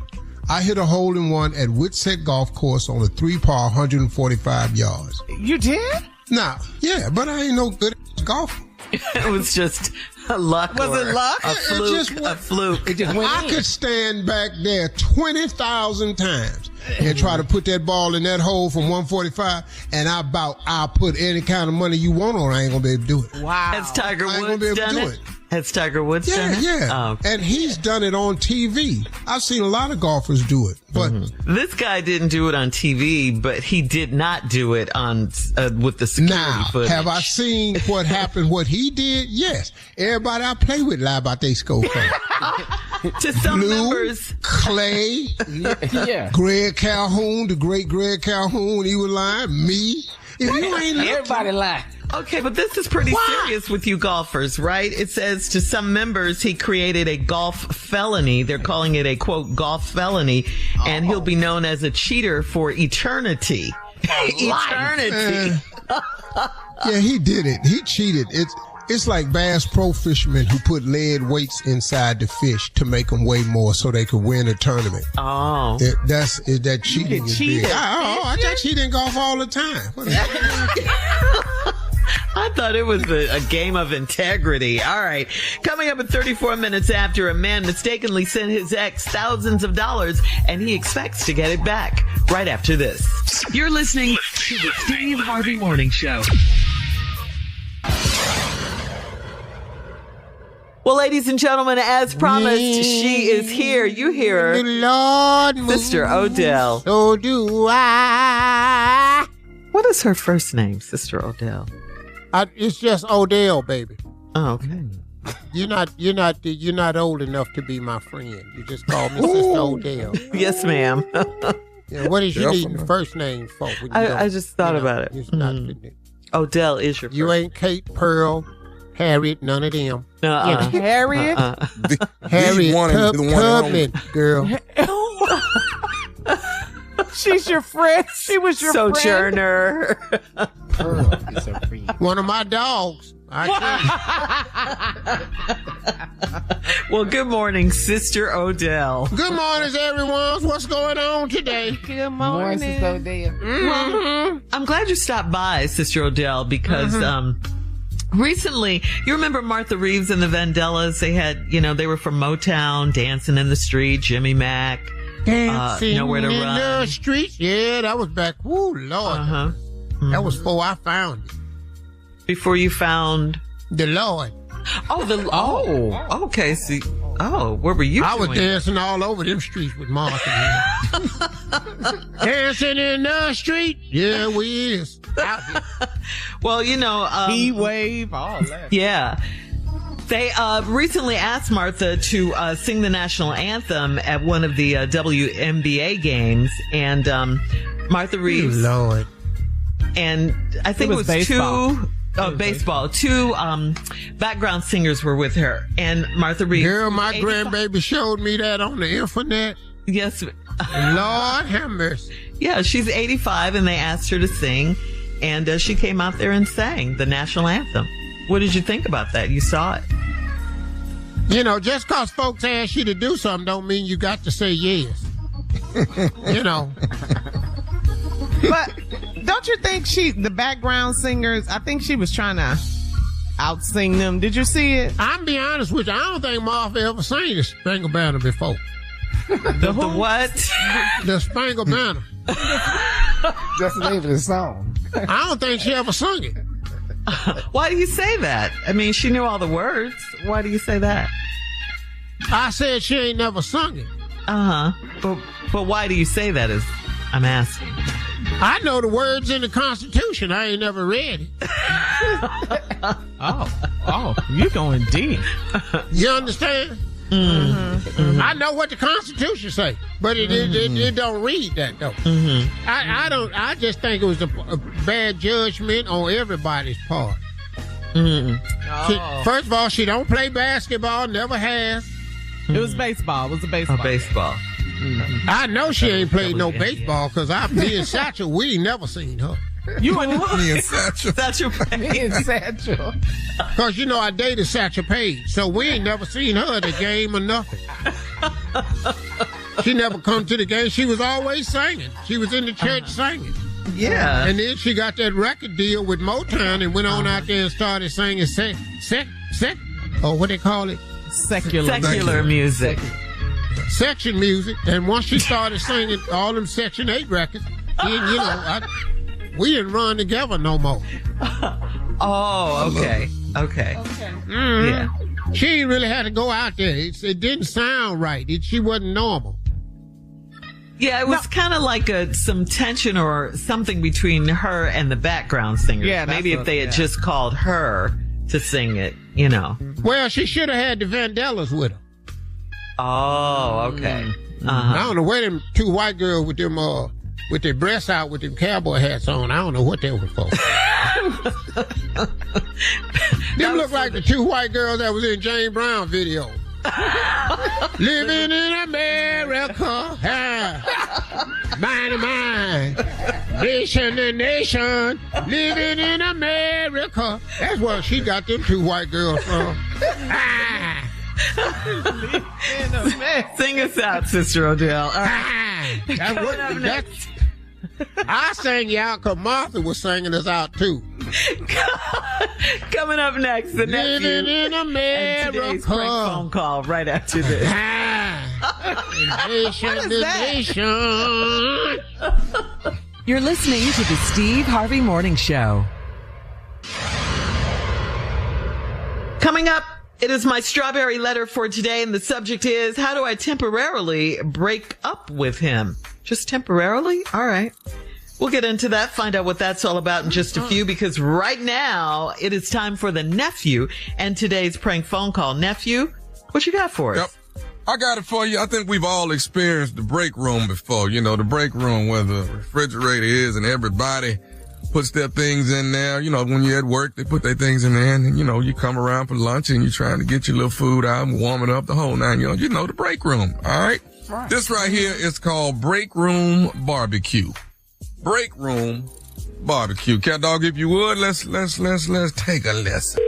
I hit a hole-in-one at Whitsett Golf Course on a 3-par, 145 yards. You did? Nah, yeah, but I ain't no good at golf. It was just a luck. Was it luck? A fluke. It just went I in. could stand back there 20,000 times and try to put that ball in that hole from 145, and I'll put any kind of money you want on. I ain't gonna be able to do it. Wow. Has Tiger I ain't gonna be Woods able to done do it? it. Has Tiger Woods done it? Yeah. Oh, okay. And he's done it on TV. I've seen a lot of golfers do it, but This guy didn't do it on TV, but he did not do it on with the security now, footage. have I seen what happened, what he did? Yes. Everybody I play with lie about they scorecard. To some Lou, members, Clay, Yeah. Greg Calhoun, the great Greg Calhoun, he was lying. Me. If you ain't looking, Everybody lie. okay, but this is pretty serious with you golfers, right? It says to some members he created a golf felony. They're calling it a, quote, golf felony, and he'll be known as a cheater for eternity. Eternity. yeah, he did it. He cheated. It's like Bass Pro fishermen who put lead weights inside the fish to make them weigh more so they could win a tournament. Oh. That cheating is big. I thought cheat in golf all the time. What is that? I thought it was a game of integrity. All right. Coming up at 34 minutes after, a man mistakenly sent his ex thousands of dollars, and he expects to get it back right after this. You're listening to the Steve Harvey Morning Show. Well, ladies and gentlemen, as promised, she is here. You hear her. Lord, Sister Odell. So do I. What is her first name, Sister Odell? It's just Odell, baby. Oh, okay. You're not old enough to be my friend. You just call me Sister Odell. Yes, ma'am. Yeah, what is you needing the first name for? When you I just thought about it. It's not, Odell is your you first. ain't Kate, Pearl, Harriet, none of them. Harriet? Harriet one is the one at home. Tubman, girl. She's your friend. She was your friend. Sojourner. Pearl is her friend. One of my dogs. Well, good morning, Sister Odell. Good morning, everyone. What's going on today? Good Morning, morning. Sister Odell. I'm glad you stopped by, Sister Odell, because recently, you remember Martha Reeves and the Vandellas? They had, they were from Motown, Dancing in the Street, Jimmy Mack, Dancing Nowhere to in Run. the streets. Yeah, that was back. Woo, Lord. Uh-huh. That was before I found it. Before you found... The Lord. Okay. See, where were you? I was doing? dancing all over them streets with Martha. Dancing in the street. Yeah, we is. Out here. Well, Heat wave, all that. yeah. They recently asked Martha to sing the national anthem at one of the WNBA games, and Martha Reeves Lord. and I think it was baseball. baseball. Two background singers were with her, and Martha Reeves. Girl, my grandbaby showed me that on the internet. Yes. Lord have mercy. Yeah, she's 85, and they asked her to sing, and she came out there and sang the national anthem. What did you think about that? You saw it. Just because folks ask you to do something don't mean you got to say yes. But don't you think the background singers, I think she was trying to out-sing them. Did you see it? I'm be honest with you. I don't think Martha ever sang the Spangled Banner before. The what? The Spangled Banner. That's the name of the song. I don't think she ever sung it. Why do you say that? I mean, she knew all the words. Why do you say that? I said she ain't never sung it. But why do you say that? Is I'm asking. I know the words in the Constitution. I ain't never read it. Oh, you going deep. You understand? Mm-hmm. I know what the Constitution say, but it don't read that though. Mm-hmm. I just think it was a bad judgment on everybody's part. Mm-hmm. First of all, she don't play basketball, never has. It was baseball. It was a baseball. Baseball. Mm-hmm. I know she ain't played no baseball because me and Satchel, we ain't never seen her. You and Me and Satchel. Satchel Paige. Satchel. Because, I dated Satchel Paige, so we ain't never seen her at a game or nothing. She never come to the game. She was always singing. She was in the church singing. Yeah. And then she got that record deal with Motown and went on out there and started singing what they call it? Secular music. Section music. And once she started singing all them Section 8 records, then, we didn't run together no more. Oh, okay. Mm-hmm. Yeah. She didn't really have to go out there. It didn't sound right. She wasn't normal. Yeah, it was kind of like some tension or something between her and the background singers. Yeah, maybe if they had just called her to sing it, Well, she should have had the Vandellas with her. Oh, okay. I don't know where them two white girls with them with their breasts out with them cowboy hats on. I don't know what they were for. Them look like the two white girls that was in James Brown video. Living in America, mind to mind, nation to nation, living in America. That's where she got them two white girls from. Sing us out, Sister Odell. I sang you out because Martha was singing us out too. Coming up next, the nephew Living in America. And today's prank phone call right after this. Nation to nation. You're listening to the Steve Harvey Morning Show. Coming up, it is my strawberry letter for today, and the subject is, how do I temporarily break up with him? Just temporarily? All right. We'll get into that, find out what that's all about in just a few, because right now it is time for the nephew and today's prank phone call. Nephew, what you got for us? Yep. I got it for you. I think we've all experienced the break room before. The break room where the refrigerator is and everybody puts their things in there. When you're at work, they put their things in there, and you come around for lunch and you're trying to get your little food out and warm it up, the whole nine. The break room. All right. This right here is called break room barbecue. Break room barbecue. Cat dog, if you would, let's take a lesson.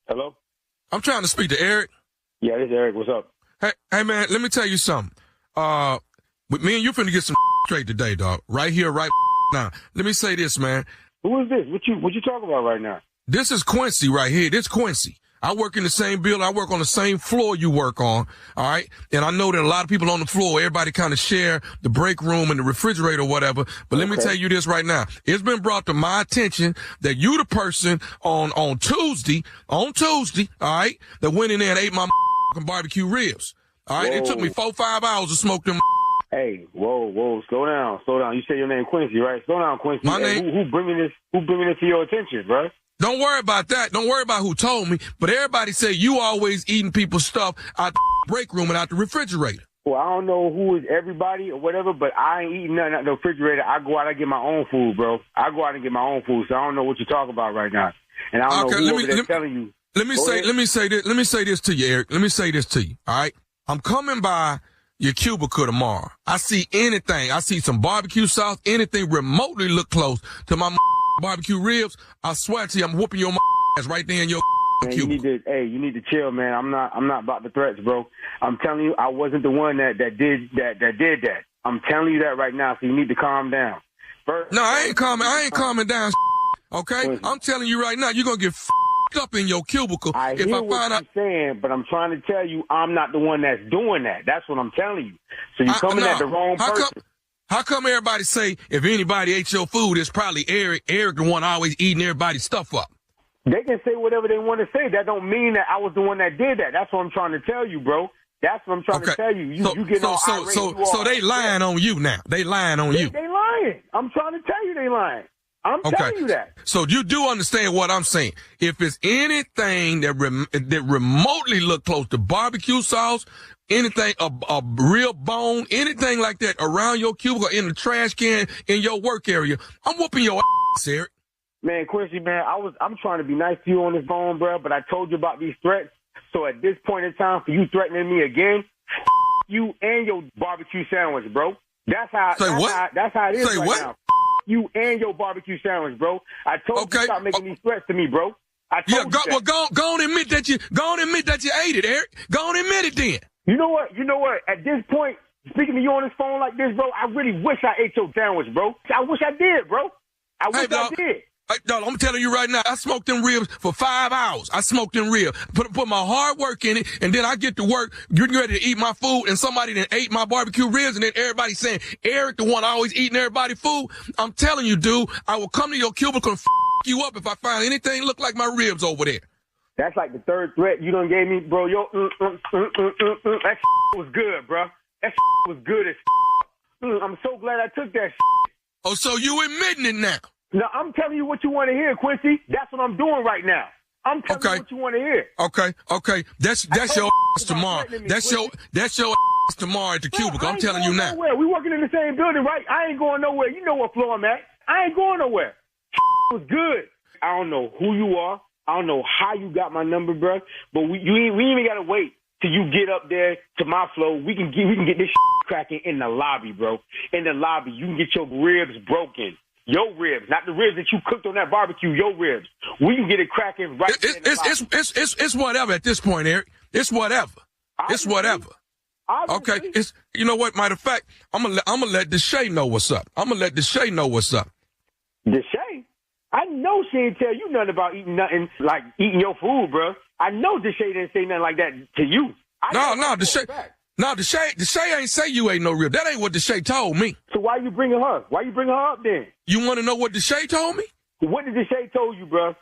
Hello? I'm trying to speak to Eric. Yeah, this is Eric. What's up? Hey man, let me tell you something. With me and you finna get some straight today, dog. Right here, right now. Let me say this, man. Who is this? What you talking about right now? This is Quincy right here. This Quincy. I work in the same building. I work on the same floor you work on. All right. And I know that a lot of people on the floor, everybody kind of share the break room and the refrigerator or whatever. But let me tell you this right now. It's been brought to my attention that you the person on Tuesday, all right, that went in there and ate my barbecue ribs. All right. Whoa. It took me 4-5 hours to smoke them. Hey, whoa, slow down. You said your name Quincy, right? Slow down, Quincy. My name. Who bringing this to your attention, bro? Don't worry about that. Don't worry about who told me. But everybody say you always eating people's stuff out the break room and out the refrigerator. Well, I don't know who is everybody or whatever, but I ain't eating nothing out the refrigerator. I go out and get my own food, bro. I go out and get my own food, so I don't know what you're talking about right now. And I don't know who over there telling you. Let me say this to you, Eric. Let me say this to you. All right. I'm coming by your cubicle tomorrow. I see anything. I see some barbecue sauce, anything remotely look close to my barbecue ribs. I swear to you, I'm whooping your ass right there in your cubicle. You need to chill, man. I'm not about the threats, bro. I'm telling you, I wasn't the one that did that. I'm telling you that right now, so you need to calm down. I ain't calming down, okay? I'm telling you right now, you're going to get up in your cubicle. I hear what you're saying, but I'm trying to tell you I'm not the one that's doing that. That's what I'm telling you. So you're coming at the wrong person. How come everybody say if anybody ate your food, it's probably Eric? Eric the one always eating everybody's stuff up. They can say whatever they want to say. That don't mean that I was the one that did that. That's what I'm trying to tell you, bro. That's what I'm trying to tell you. You get all irate. So they lying on you now. They lying on you. They lying. I'm trying to tell you they lying. I'm telling you that. So you do understand what I'm saying. If it's anything that remotely look close to barbecue sauce, anything, a real bone, anything like that around your cubicle, in the trash can, in your work area, I'm whooping your ass, Eric. Man, Quincy, man, I'm trying to be nice to you on this phone, bro, but I told you about these threats. So at this point in time, for you threatening me again, you and your barbecue sandwich, bro. That's how it is right now. You and your barbecue sandwich, bro. I told you to stop making these threats to me, bro. I told you that. Well, go on admit that you ate it, Eric. Go on admit it then. You know what? At this point, speaking to you on this phone like this, bro, I really wish I ate your sandwich, bro. I wish I did, bro. I did. Hey, dog, I'm telling you right now, I smoked them ribs for 5 hours. I smoked them ribs, put my hard work in it, and then I get to work, getting ready to eat my food, and somebody then ate my barbecue ribs, and then everybody saying, Eric, the one always eating everybody's food. I'm telling you, dude, I will come to your cubicle and you up if I find anything look like my ribs over there. That's like the third threat you done gave me, bro. That was good, bro. That was good as I'm so glad I took that. Oh, so you admitting it now? No, I'm telling you what you want to hear, Quincy. That's what I'm doing right now. I'm telling you what you want to hear. Okay. That's your ass tomorrow. That's your ass tomorrow at the cubicle. I'm telling you now. We working in the same building, right? I ain't going nowhere. You know what floor I'm at. I ain't going nowhere. Was good. I don't know who you are. I don't know how you got my number, bro. But we ain't even gotta wait till you get up there to my floor. We can get this cracking in the lobby, bro. In the lobby, you can get your ribs broken. Your ribs, not the ribs that you cooked on that barbecue. Your ribs. We can get it cracking right. It's whatever at this point, Eric. It's whatever. It's whatever. Obviously. Okay. It's, you know what? Matter of fact, I'm gonna let Deshae know what's up. Deshae? I know she didn't tell you nothing about eating nothing like eating your food, bro. I know Deshae didn't say nothing like that to you. No, Deshae ain't say you ain't no rib. That ain't what Deshae told me. So why you bringing her? Why you bringing her up then? You want to know what Deshae told me? What did Deshae told you, bro?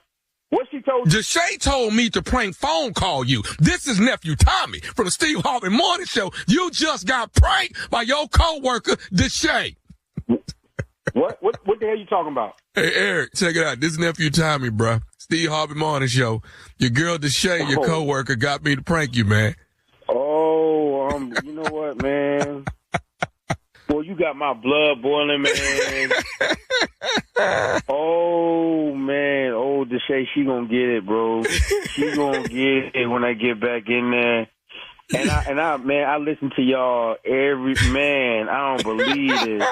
What she told you? Deshae told me to prank phone call you. This is nephew Tommy from the Steve Harvey Morning Show. You just got pranked by your coworker Deshae. What the hell you talking about? Hey, Eric, check it out. This is nephew Tommy, bro. Steve Harvey Morning Show. Your girl Deshae, your coworker, got me to prank you, man. You know what, man? Boy, you got my blood boiling, man. Oh, man. Oh, Deshae, she gonna get it, bro. She gonna get it when I get back in there. And I listen to y'all man. I don't believe it.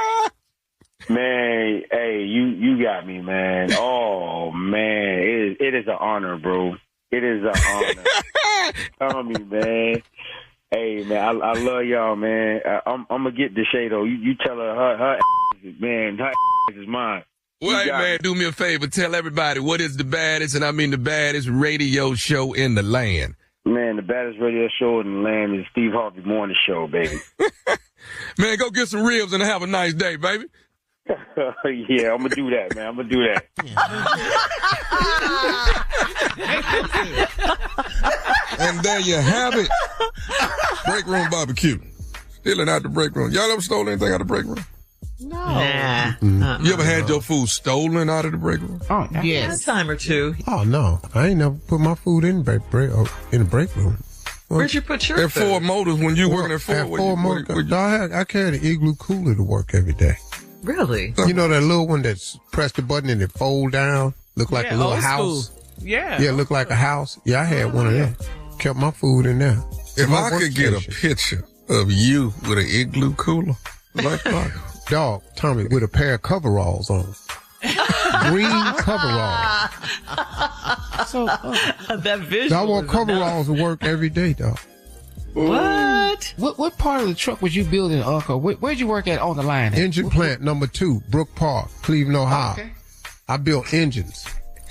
Man, hey, you got me, man. Oh, man. It is an honor, bro. It is an honor. Tell me, man. Hey, man, I love y'all, man. I'm going to get Deshae, though. You tell her man, her is mine. Well, hey, man, do me a favor. Tell everybody what is the baddest, and I mean the baddest radio show in the land. Man, the baddest radio show in the land is Steve Harvey Morning Show, baby. Man, go get some ribs and have a nice day, baby. Yeah, I'm going to do that, man. I'm going to do that. And there you have it. Break room barbecue. Stealing out the break room. Y'all ever stole anything out of the break room? No. Nah. You ever had your food stolen out of the break room? Oh, yes. A time or two. Oh, no. I ain't never put my food in the break room. Where'd you put your food? At Ford Motors when you working at Ford. I carry the Igloo cooler to work every day. Really? You know that little one that's press the button and it fold down? Look like a little house? School. Yeah. Yeah, look like a house. Yeah, I had one of them. Kept my food in there. If I could get a picture of you with an Igloo cooler, like dog, Tommy, with a pair of coveralls on. Green coveralls. So, that visual. I want coveralls to work every day, dog. What part of the truck was you building, Uncle? Where'd you work at on the line? Engine plant number 2, Brook Park, Cleveland, Ohio. Okay. I built engines.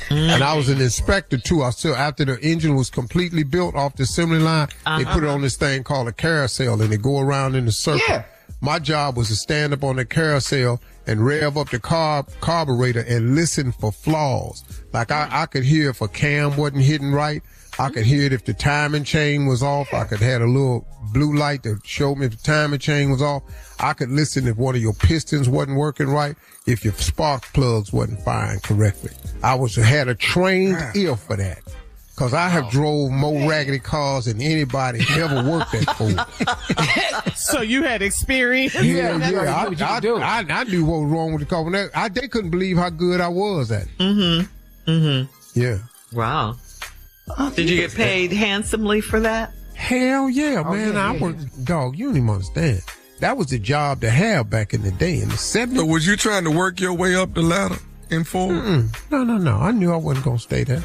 And I was an inspector too. After the engine was completely built off the assembly line, they put it on this thing called a carousel and they go around in a circle. Yeah. My job was to stand up on the carousel and rev up the carburetor and listen for flaws. Like I could hear if a cam wasn't hitting right. I could hear it if the timing chain was off. I could have a little blue light that showed me if the timing chain was off. I could listen if one of your pistons wasn't working right, if your spark plugs wasn't firing correctly. I had a trained ear for that. Cause I have drove more raggedy cars than anybody ever worked at Ford. So you had experience? Yeah. I knew what was wrong with the car. They couldn't believe how good I was at it. Yeah. Wow. Did you get paid handsomely for that? Hell yeah, man. I worked, dog, you don't even understand. That was the job to have back in the day in the 70s. So was you trying to work your way up the ladder in Ford? No. I knew I wasn't going to stay there.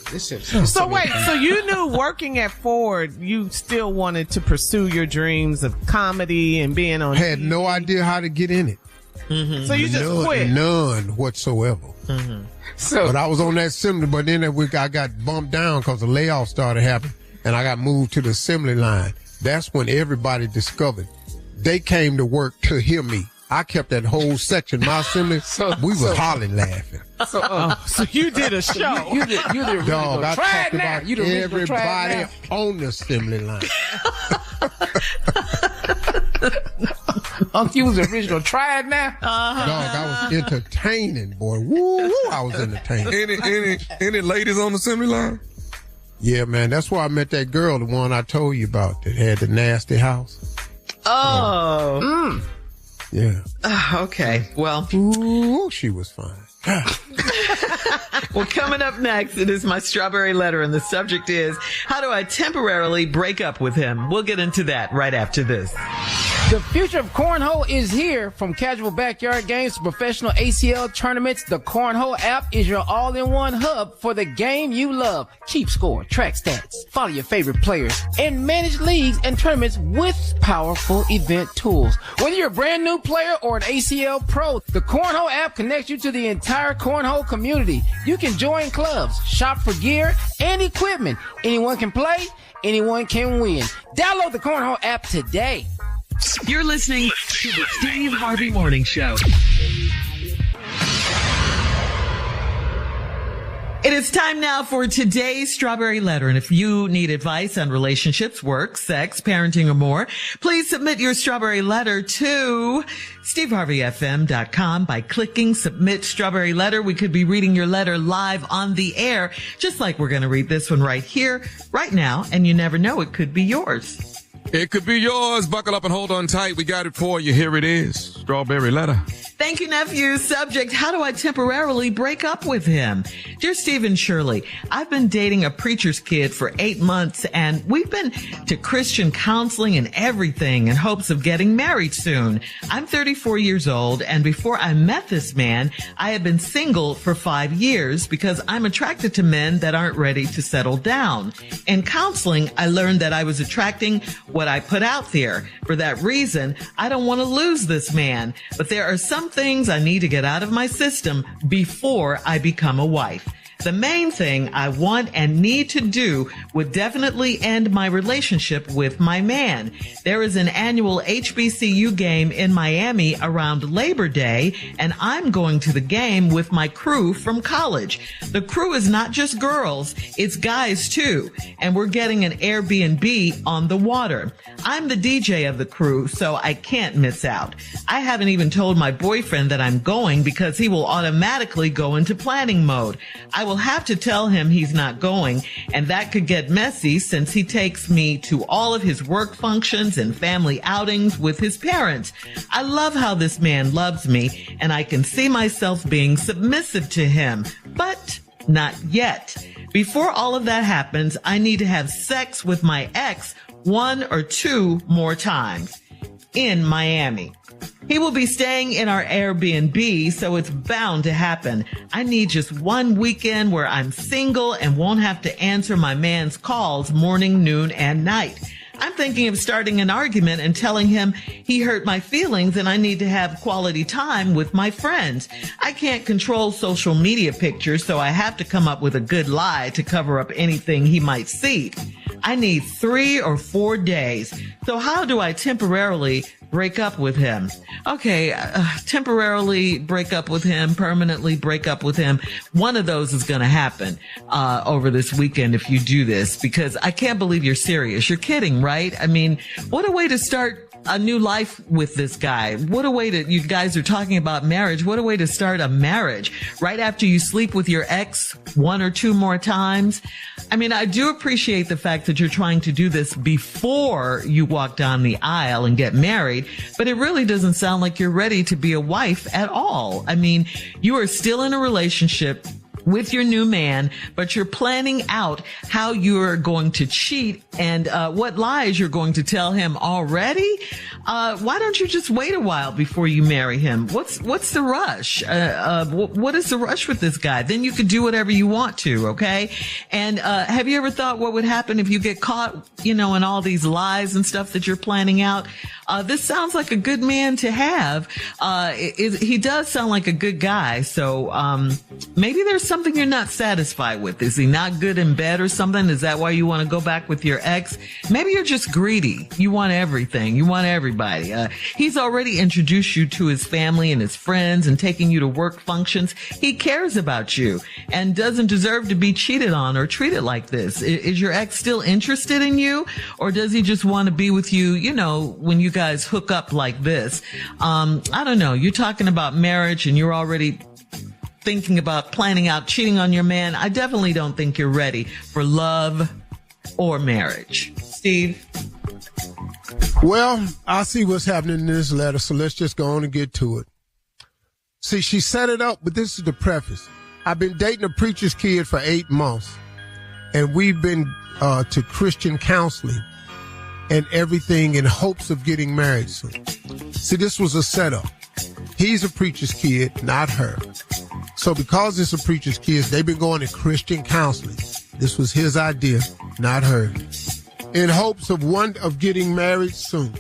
So wait, so you knew working at Ford, you still wanted to pursue your dreams of comedy and being on Had TV. no idea how to get in it. Mm-hmm. So you just quit? None whatsoever. Mm-hmm. But I was on that assembly, but then that week I got bumped down because the layoff started happening, and I got moved to the assembly line. That's when everybody discovered. They came to work to hear me. I kept that whole section, my assembly, we was hollering laughing. So you did a show. You did the Dog, I talked about You the everybody on the assembly line. You was the original tried now? Dog, I was entertaining, boy. Woo, I was entertaining. Any ladies on the assembly line? Yeah, man, that's where I met that girl, the one I told you about that had the nasty house. Oh. Yeah. Okay. Well. Ooh, she was fine. Well, coming up next, it is my strawberry letter, and the subject is, how do I temporarily break up with him? We'll get into that right after this. The future of cornhole is here. From casual backyard games to professional ACL tournaments, the Cornhole app is your all-in-one hub for the game you love. Keep score, track stats, follow your favorite players, and manage leagues and tournaments with powerful event tools. Whether you're a brand new player or an ACL pro, the Cornhole app connects you to the entire cornhole community. You can join clubs, shop for gear and equipment. Anyone can play, anyone can win. Download the Cornhole app today. You're listening to the Steve Harvey Morning Show. It is time now for today's strawberry letter. And if you need advice on relationships, work, sex, parenting, or more, please submit your strawberry letter to SteveHarveyFM.com by clicking submit strawberry letter. We could be reading your letter live on the air, just like we're going to read this one right here, right now. And you never know, it could be yours. It could be yours. Buckle up and hold on tight. We got it for you. Here it is. Strawberry letter. Thank you, nephew. Subject, how do I temporarily break up with him? Dear Steve and Shirley, I've been dating a preacher's kid for 8 months, and we've been to Christian counseling and everything in hopes of getting married soon. I'm 34 years old, and before I met this man, I had been single for 5 years because I'm attracted to men that aren't ready to settle down. In counseling, I learned that I was attracting what I put out there. For that reason, I don't want to lose this man, but there are some things I need to get out of my system before I become a wife. The main thing I want and need to do would definitely end my relationship with my man. There is an annual HBCU game in Miami around Labor Day, and I'm going to the game with my crew from college. The crew is not just girls, it's guys too, and we're getting an Airbnb on the water. I'm the DJ of the crew, so I can't miss out. I haven't even told my boyfriend that I'm going because he will automatically go into planning mode. I will have to tell him he's not going, and that could get messy since he takes me to all of his work functions and family outings with his parents. I love how this man loves me, and I can see myself being submissive to him, but not yet. Before all of that happens, I need to have sex with my ex 1 or 2 more times in Miami. He will be staying in our Airbnb, so it's bound to happen. I need just one weekend where I'm single and won't have to answer my man's calls morning, noon, and night. I'm thinking of starting an argument and telling him he hurt my feelings and I need to have quality time with my friends. I can't control social media pictures, so I have to come up with a good lie to cover up anything he might see. I need 3 or 4 days. So how do I temporarily break up with him? Okay, temporarily break up with him, permanently break up with him. One of those is going to happen over this weekend if you do this, because I can't believe you're serious. You're kidding, right? I mean, what a way to start a new life with this guy. What a way to, you guys are talking about marriage. What a way to start a marriage right after you sleep with your ex 1 or 2 more times. I mean, I do appreciate the fact that you're trying to do this before you walk down the aisle and get married, but it really doesn't sound like you're ready to be a wife at all. I mean, you are still in a relationship with your new man, but you're planning out how you're going to cheat and what lies you're going to tell him already. Why don't you just wait a while before you marry him? What's the rush? What is the rush with this guy? Then you could do whatever you want to, okay? And have you ever thought what would happen if you get caught, in all these lies and stuff that you're planning out? This sounds like a good man to have. He does sound like a good guy. So maybe there's something you're not satisfied with. Is he not good in bed or something? Is that why you want to go back with your ex? Maybe you're just greedy. You want everything. You want everybody. He's already introduced you to his family and his friends and taking you to work functions. He cares about you and doesn't deserve to be cheated on or treated like this. Is your ex still interested in you, or does he just want to be with you, when you guys hook up like this? I don't know. You're talking about marriage and you're already thinking about planning out cheating on your man. I definitely don't think you're ready for love or marriage. Steve? Well, I see what's happening in this letter, so let's just go on and get to it. See, she set it up, but this is the preface. I've been dating a preacher's kid for 8 months, and we've been to Christian counseling and everything in hopes of getting married soon. See, this was a setup. He's a preacher's kid, not her. So because it's a preacher's kid, they've been going to Christian counseling. This was his idea, not her, in hopes of getting married soon.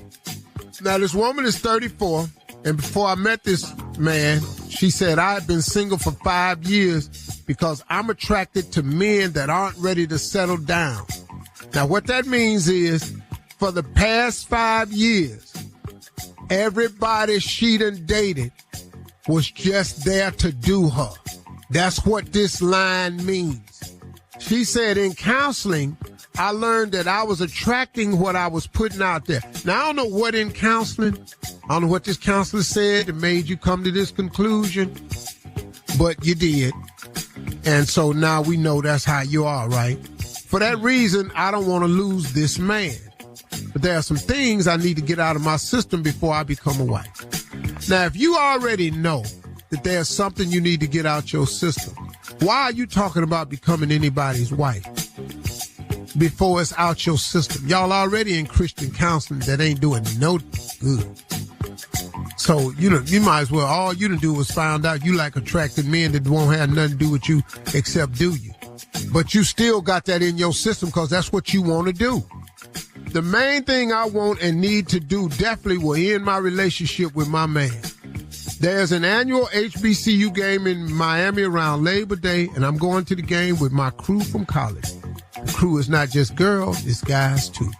Now, this woman is 34, and before I met this man, she said, I had been single for 5 years because I'm attracted to men that aren't ready to settle down. Now, what that means is, for the past 5 years, everybody she done dated was just there to do her. That's what this line means. She said, in counseling, I learned that I was attracting what I was putting out there. Now, I don't know what in counseling, I don't know what this counselor said that made you come to this conclusion, but you did. And so now we know that's how you are, right? For that reason, I don't want to lose this man. But there are some things I need to get out of my system before I become a wife. Now, if you already know that there's something you need to get out your system, why are you talking about becoming anybody's wife before it's out your system? Y'all already in Christian counseling that ain't doing no good. So, you might as well, all you done do was find out you like attracting men that won't have nothing to do with you except do you. But you still got that in your system because that's what you want to do. The main thing I want and need to do definitely will end my relationship with my man. There's an annual HBCU game in Miami around Labor Day, and I'm going to the game with my crew from college. The crew is not just girls, it's guys too.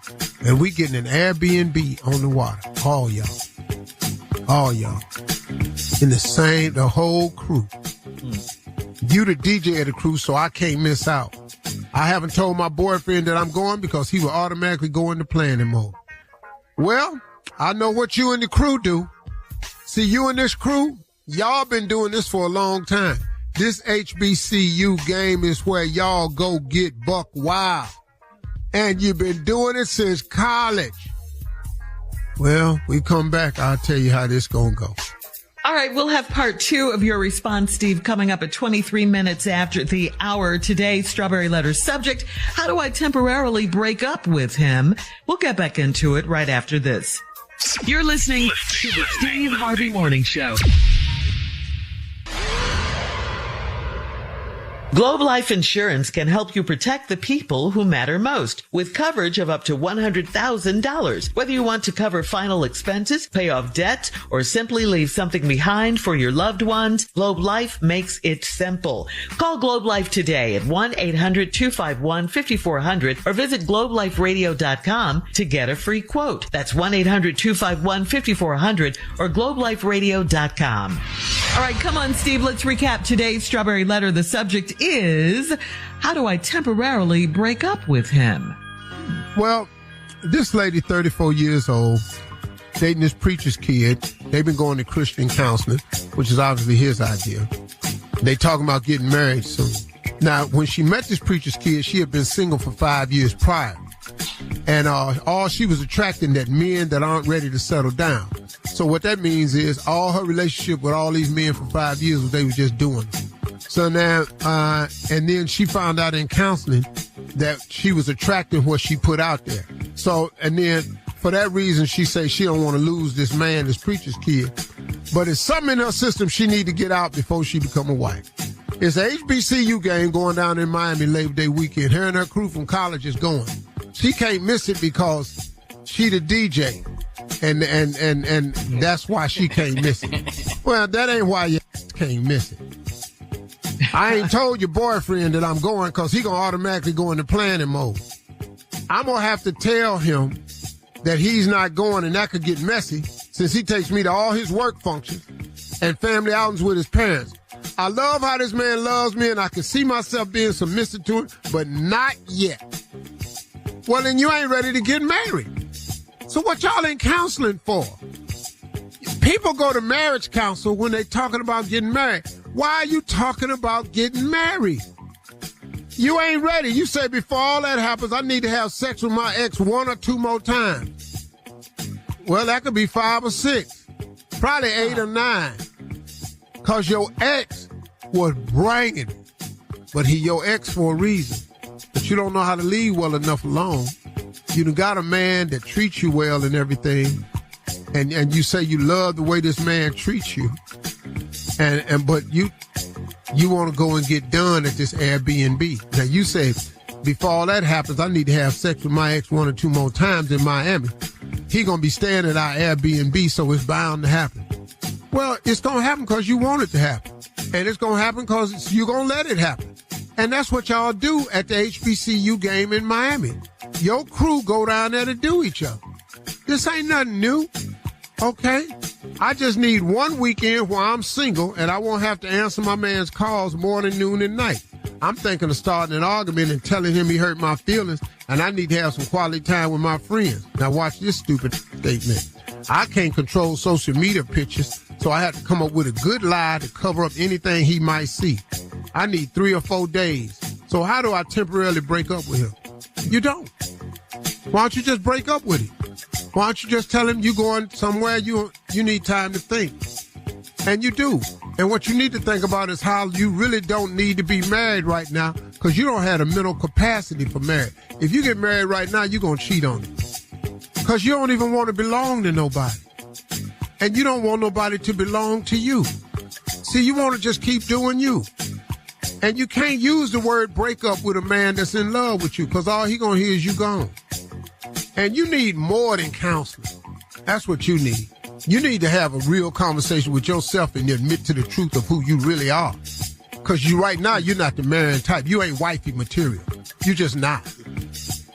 And we getting an Airbnb on the water. All y'all. In the whole crew. You the DJ of the crew, so I can't miss out. I haven't told my boyfriend that I'm going because he will automatically go into planning mode. Well, I know what you and the crew do. See, you and this crew, y'all been doing this for a long time. This HBCU game is where y'all go get buck wild. And you've been doing it since college. Well, we come back, I'll tell you how this gonna go. All right, we'll have part 2 of your response, Steve, coming up at 23 minutes after the hour. Today's Strawberry Letter subject, how do I temporarily break up with him? We'll get back into it right after this. You're listening to the Steve Harvey Morning Show. Globe Life Insurance can help you protect the people who matter most with coverage of up to $100,000. Whether you want to cover final expenses, pay off debt, or simply leave something behind for your loved ones, Globe Life makes it simple. Call Globe Life today at 1-800-251-5400 or visit globeliferadio.com to get a free quote. That's 1-800-251-5400 or globeliferadio.com. All right, come on, Steve. Let's recap today's Strawberry Letter. The subject is, how do I temporarily break up with him? Well, this lady, 34 years old, dating this preacher's kid. They've been going to Christian counseling, which is obviously his idea. They talking about getting married soon. Now, when she met this preacher's kid, she had been single for 5 years prior. And all she was attracting that men that aren't ready to settle down. So what that means is all her relationship with all these men for 5 years, they was just doing. So now, and then she found out in counseling that she was attracting what she put out there. So, and then for that reason, she says she don't want to lose this man, this preacher's kid. But it's something in her system she need to get out before she become a wife. It's a HBCU game going down in Miami Labor Day weekend. Her and her crew from college is going. She can't miss it because she the DJ. And that's why she can't miss it. Well, that ain't why you can't miss it. I ain't told your boyfriend that I'm going because he going to automatically go into planning mode. I'm going to have to tell him that he's not going, and that could get messy since he takes me to all his work functions and family outings with his parents. I love how this man loves me, and I can see myself being submissive to him, but not yet. Well, then you ain't ready to get married. So what y'all in counseling for? People go to marriage counsel when they talking about getting married. Why are you talking about getting married? You ain't ready. You say before all that happens, I need to have sex with my ex 1 or 2 more times. Well, that could be 5 or 6. Probably 8 or 9. Because your ex was bringing it. But he your ex for a reason. But you don't know how to leave well enough alone. You done got a man that treats you well and everything. And you say you love the way this man treats you. But you want to go and get done at this Airbnb. Now you say, before all that happens, I need to have sex with my ex 1 or 2 more times in Miami. He going to be staying at our Airbnb, so it's bound to happen. Well, it's going to happen because you want it to happen. And it's going to happen because you're going to let it happen. And that's what y'all do at the HBCU game in Miami. Your crew go down there to do each other. This ain't nothing new. Okay? I just need one weekend where I'm single and I won't have to answer my man's calls morning, noon, and night. I'm thinking of starting an argument and telling him he hurt my feelings and I need to have some quality time with my friends. Now watch this stupid statement. I can't control social media pictures, so I have to come up with a good lie to cover up anything he might see. I need 3 or 4 days. So how do I temporarily break up with him? You don't. Why don't you just break up with him? Why don't you just tell him you going somewhere you need time to think? And you do. And what you need to think about is how you really don't need to be married right now because you don't have the mental capacity for marriage. If you get married right now, you're going to cheat on him. Because you don't even want to belong to nobody. And you don't want nobody to belong to you. See, you want to just keep doing you. And you can't use the word break up with a man that's in love with you because all he going to hear is you gone. And you need more than counseling. That's what you need. You need to have a real conversation with yourself and admit to the truth of who you really are. Because right now, you're not the marrying type. You ain't wifey material. You just not.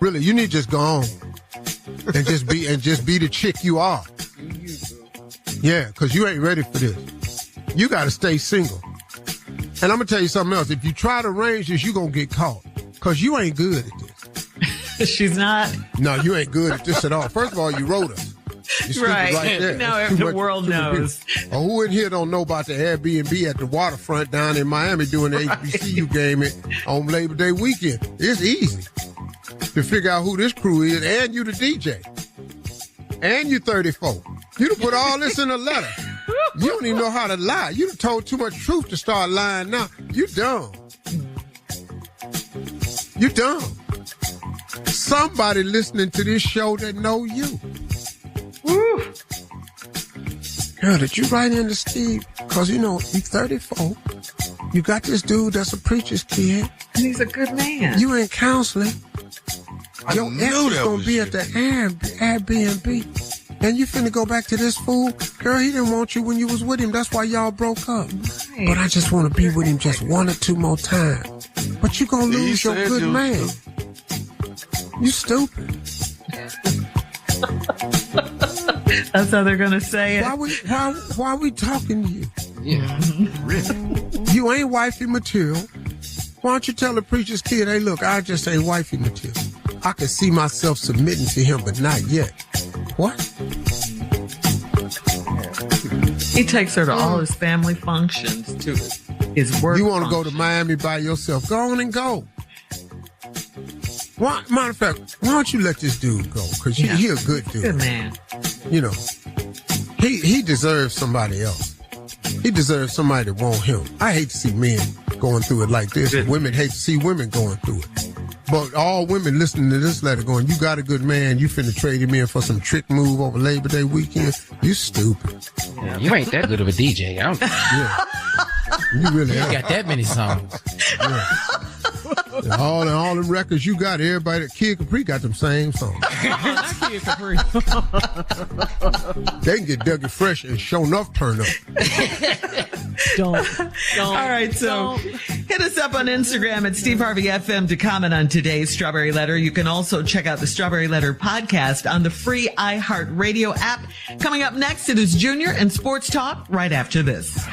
Really, you need to just go on and just be the chick you are. Yeah, because you ain't ready for this. You got to stay single. And I'm going to tell you something else. If you try to arrange this, you're going to get caught because you ain't good at this. She's not? No, you ain't good at this at all. First of all, you wrote us. Right. There. Now the world knows. Oh, who in here don't know about the Airbnb at the waterfront down in Miami doing the HBCU game on Labor Day weekend? It's easy to figure out who this crew is, and you the DJ. And you 34. You done put all this in a letter. You don't even know how to lie. You done told too much truth to start lying now. You dumb. You dumb. Somebody listening to this show that know you. Woo. Girl, did you write into Steve? Because, you know, you 34. You got this dude that's a preacher's kid. And he's a good man. You in counseling. Your ex is going to be at the Airbnb. And you finna go back to this fool? Girl, he didn't want you when you was with him. That's why y'all broke up. Right. But I just want to be with him just 1 or 2 more times. But you going to lose your good man. You stupid. That's how they're going to say it. Why are we talking to you? Yeah. You ain't wifey material. Why don't you tell the preacher's kid, hey, look, I just ain't wifey material. I can see myself submitting to him, but not yet. What? He takes her to all his family functions, to his work. You want to go to Miami by yourself? Go on and go. Matter of fact, why don't you let this dude go? Because he a good dude. Good man. You know, he deserves somebody else. He deserves somebody to want him. I hate to see men going through it like this. Women hate to see women going through it. But all women listening to this letter going, you got a good man, you finna trade him in for some trick move over Labor Day weekend. You stupid. Yeah, you ain't that good of a DJ. I don't Yeah. You really you got that many songs. Yeah. All the records you got, everybody, Kid Capri got them same songs. Kid Capri. They can get Dougie Fresh and Show Enough turn up. Don't. All right, so hit us up on Instagram at Steve Harvey FM to comment on today's Strawberry Letter. You can also check out the Strawberry Letter podcast on the free iHeartRadio app. Coming up next, it is Junior and Sports Talk right after this.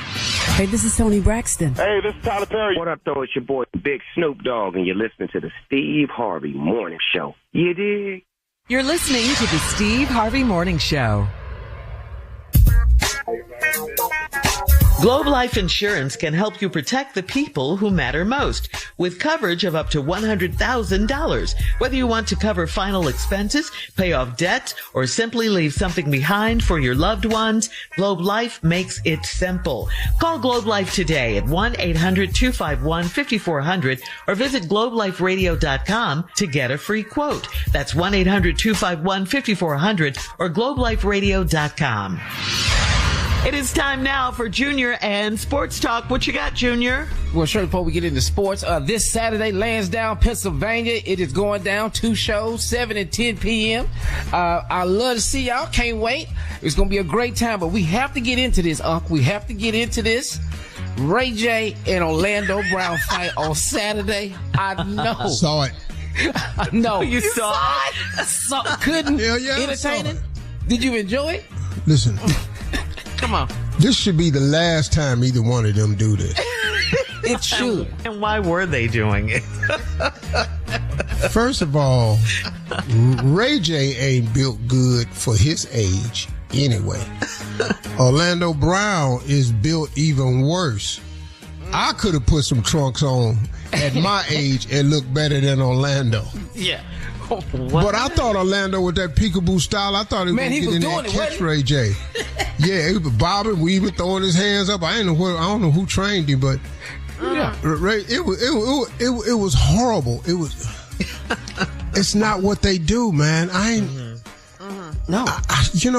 Hey, this is Tony Braxton. Hey, this is Tyler Perry. What up, though? It's your boy, Big Snoop Dogg, and you're listening to the Steve Harvey Morning Show. You dig? You're listening to the Steve Harvey Morning Show. Globe Life Insurance can help you protect the people who matter most with coverage of up to $100,000. Whether you want to cover final expenses, pay off debt, or simply leave something behind for your loved ones, Globe Life makes it simple. Call Globe Life today at 1-800-251-5400 or visit globeliferadio.com to get a free quote. That's 1-800-251-5400 or globeliferadio.com. It is time now for Junior and Sports Talk. What you got, Junior? Well, sure, before we get into sports, this Saturday, Lansdowne, Pennsylvania, it is going down. 2 shows, 7 and 10 p.m. I love to see y'all. Can't wait. It's going to be a great time, but we have to get into this, Unc. We have to get into this. Ray J and Orlando Brown fight on Saturday. I know. Saw it. I know. You saw it? Couldn't yeah, entertain it? Did you enjoy it? Listen. Come on. This should be the last time either one of them do this. It should. And why were they doing it? First of all, Ray J ain't built good for his age anyway. Orlando Brown is built even worse. I could have put some trunks on at my age and looked better than Orlando. Yeah. But I thought Orlando with that peekaboo style, I thought he was going to get in there and catch Ray J. Yeah, he was bobbing, weaving, throwing his hands up. I don't know who trained him, but Ray, it was horrible. It was. It's not what they do, man. I ain't. No.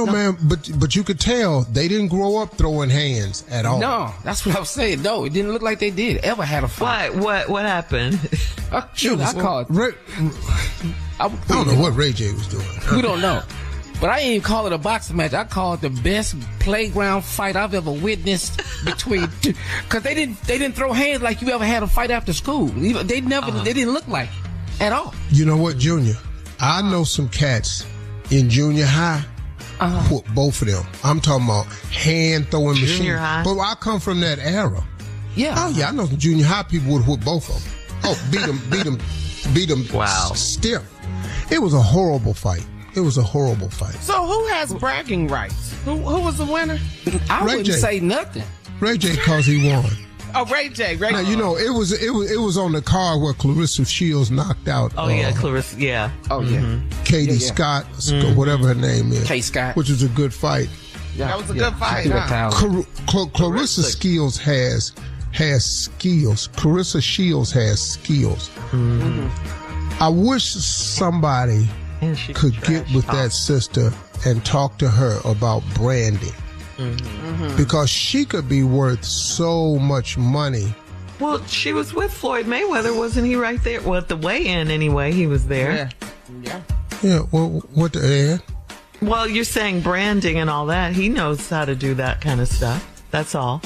Man, but you could tell they didn't grow up throwing hands at all. No, that's what I was saying. No, it didn't look like they did ever had a fight. What happened? I called. I don't know what Ray J was doing. We don't know. But I ain't even call it a boxing match. I call it the best playground fight I've ever witnessed between two. Because they didn't throw hands like you ever had a fight after school. They didn't look like it at all. You know what, Junior? I know some cats in junior high whoop both of them. I'm talking about hand throwing machine. Junior high? But I come from that era. Yeah. Oh yeah, I know some junior high people would whoop both of them. Oh, beat them. Wow. Stiff. It was a horrible fight. So who has bragging rights? Who was the winner? I Ray wouldn't J. say nothing. Ray J, cause he won. Oh, Ray J. Now, it was on the card where Clarissa Shields knocked out. Oh, yeah, Clarissa, yeah. Oh, yeah. Katie Scott, whatever her name is. Kay Scott. Which was a good fight. Yeah. That was a good fight. Huh? Clarissa Shields has skills. Clarissa Shields has skills. Mm-hmm. I wish somebody could get with that sister and talk to her about branding. Mm-hmm. Because she could be worth so much money. Well, she was with Floyd Mayweather, wasn't he right there? Well, at the weigh-in anyway, he was there. Yeah, well, what the hell? Well, you're saying branding and all that. He knows how to do that kind of stuff. That's all.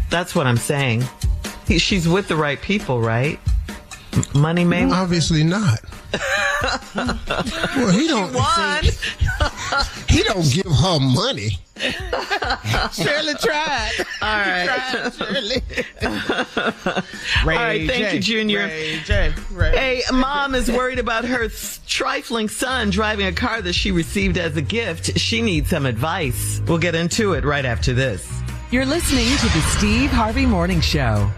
That's what I'm saying. She's with the right people, right? Money Mayweather? Obviously not. Well, he don't. He don't give her money. Shirley tried. All right. Shirley. All right, thank you, Junior. Ray J. Hey, mom is worried about her trifling son driving a car that she received as a gift. She needs some advice. We'll get into it right after this. You're listening to the Steve Harvey Morning Show.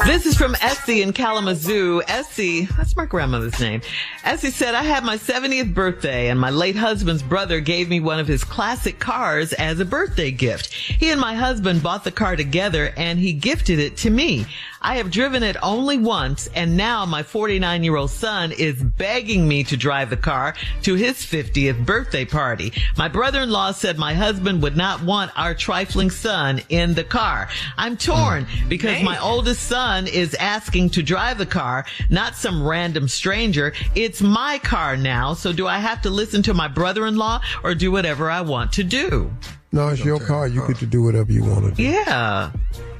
This is from Essie in Kalamazoo. Essie, that's my grandmother's name. Essie said, I had my 70th birthday and my late husband's brother gave me one of his classic cars as a birthday gift. He and my husband bought the car together and he gifted it to me. I have driven it only once, and now my 49-year-old son is begging me to drive the car to his 50th birthday party. My brother-in-law said my husband would not want our trifling son in the car. I'm torn because my oldest son is asking to drive the car, not some random stranger. It's my car now, so do I have to listen to my brother-in-law or do whatever I want to do? No, it's your car. You get to do whatever you want to do. Yeah.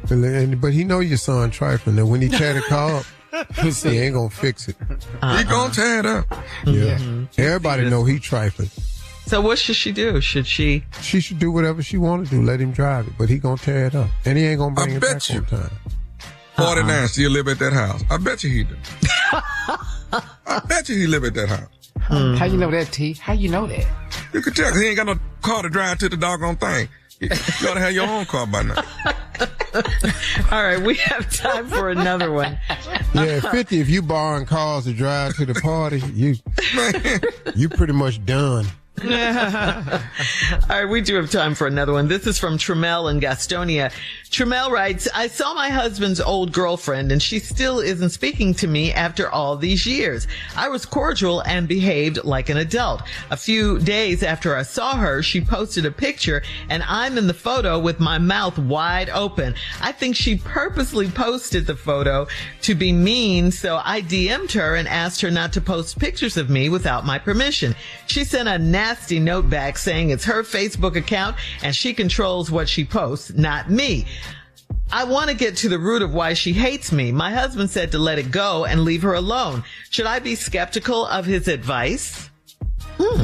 But he know your son trifling. And when he tear the car up, he ain't gonna fix it. He gonna tear it up. Yeah. Everybody know he trifling. So what should she do? Should she? She should do whatever she want to do. Let him drive it. But he gonna tear it up. And he ain't gonna bring it back on time. 49 still live at that house. I bet you he do. I bet you he live at that house. How you know that, T? How you know that? You can tell because he ain't got no car to drive to the doggone thing. You ought to have your own car by now. All right, we have time for another one. Yeah, 50, if you borrowing cars to drive to the party, you pretty much done. All right, we do have time for another one. This is from Tremel in Gastonia. Tremel writes, I saw my husband's old girlfriend and she still isn't speaking to me after all these years. I was cordial and behaved like an adult. A few days after I saw her, she posted a picture and I'm in the photo with my mouth wide open. I think she purposely posted the photo to be mean, so I DM'd her and asked her not to post pictures of me without my permission. She sent a nasty note back saying it's her Facebook account and she controls what she posts, not me. I want to get to the root of why she hates me. My husband said to let it go and leave her alone. Should I be skeptical of his advice?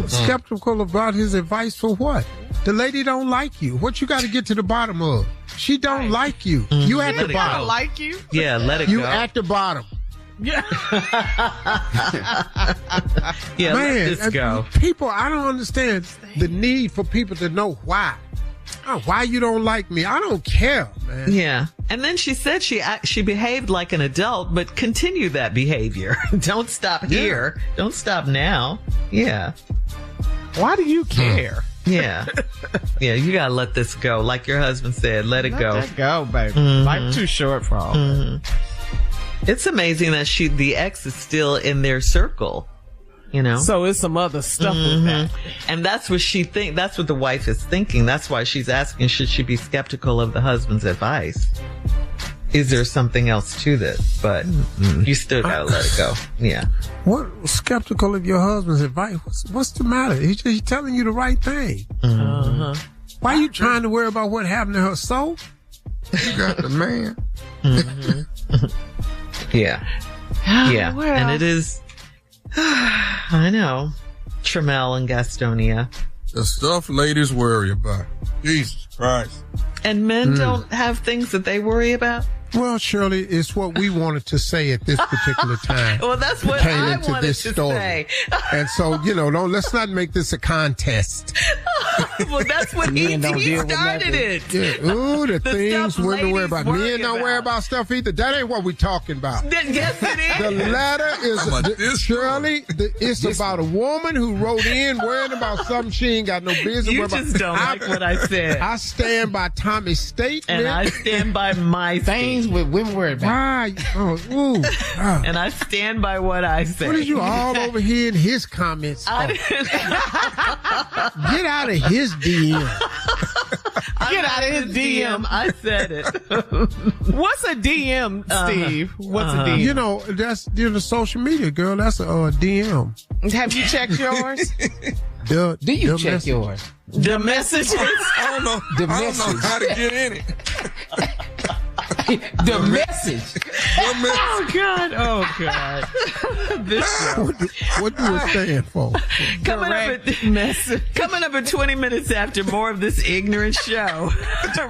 Skeptical about his advice for what? The lady don't like you. What you got to get to the bottom of? She don't like you. You at the bottom. Like you? Yeah, let it go. You at the bottom. Yeah. Yeah, Man, let this go. People, I don't understand the need for people to know why. Why you don't like me? I don't care, man. Yeah. And then she said she behaved like an adult, but continue that behavior. Don't stop here. Don't stop now. Yeah. Why do you care? Yeah. Yeah, you gotta let this go. Like your husband said, let it go. Let it go, baby. Life too short for all that. It's amazing that the ex is still in their circle. You know? So it's some other stuff with that. And that's what that's what the wife is thinking. That's why she's asking, should she be skeptical of the husband's advice? Is there something else to this? But you still gotta let it go. Yeah. What skeptical of your husband's advice? What's the matter? He's telling you the right thing. Why are you trying to worry about what happened to her soul? You got the man. Yeah. Yeah. Well. And it is, I know, Tremel and Gastonia. The stuff ladies worry about. Jesus Christ. And men don't have things that they worry about? Well, Shirley, it's what we wanted to say at this particular time. Well, that's what I wanted to say. And so, let's not make this a contest. Well, that's what he started it. Yeah. Ooh, the things women worry about. Men don't worry about stuff either. That ain't what we're talking about. Yes, it is. The letter is, Shirley, it's about a woman who wrote in worrying about something she ain't got no business You about. just don't like what I said. I stand by Tommy's statement. And I stand by my things with women worry about. Why? And I stand by what I say. What is you all over here in his comments? Get out of his DM. Get out of his DM. I said it. What's a DM, Steve? What's a DM? That's social media, girl. That's a DM. Have you checked yours? Do you check yours? The messages? I don't know how to get in it. The message. Oh God! This show. What do it stand for? Coming up at 20 minutes after more of this ignorant show.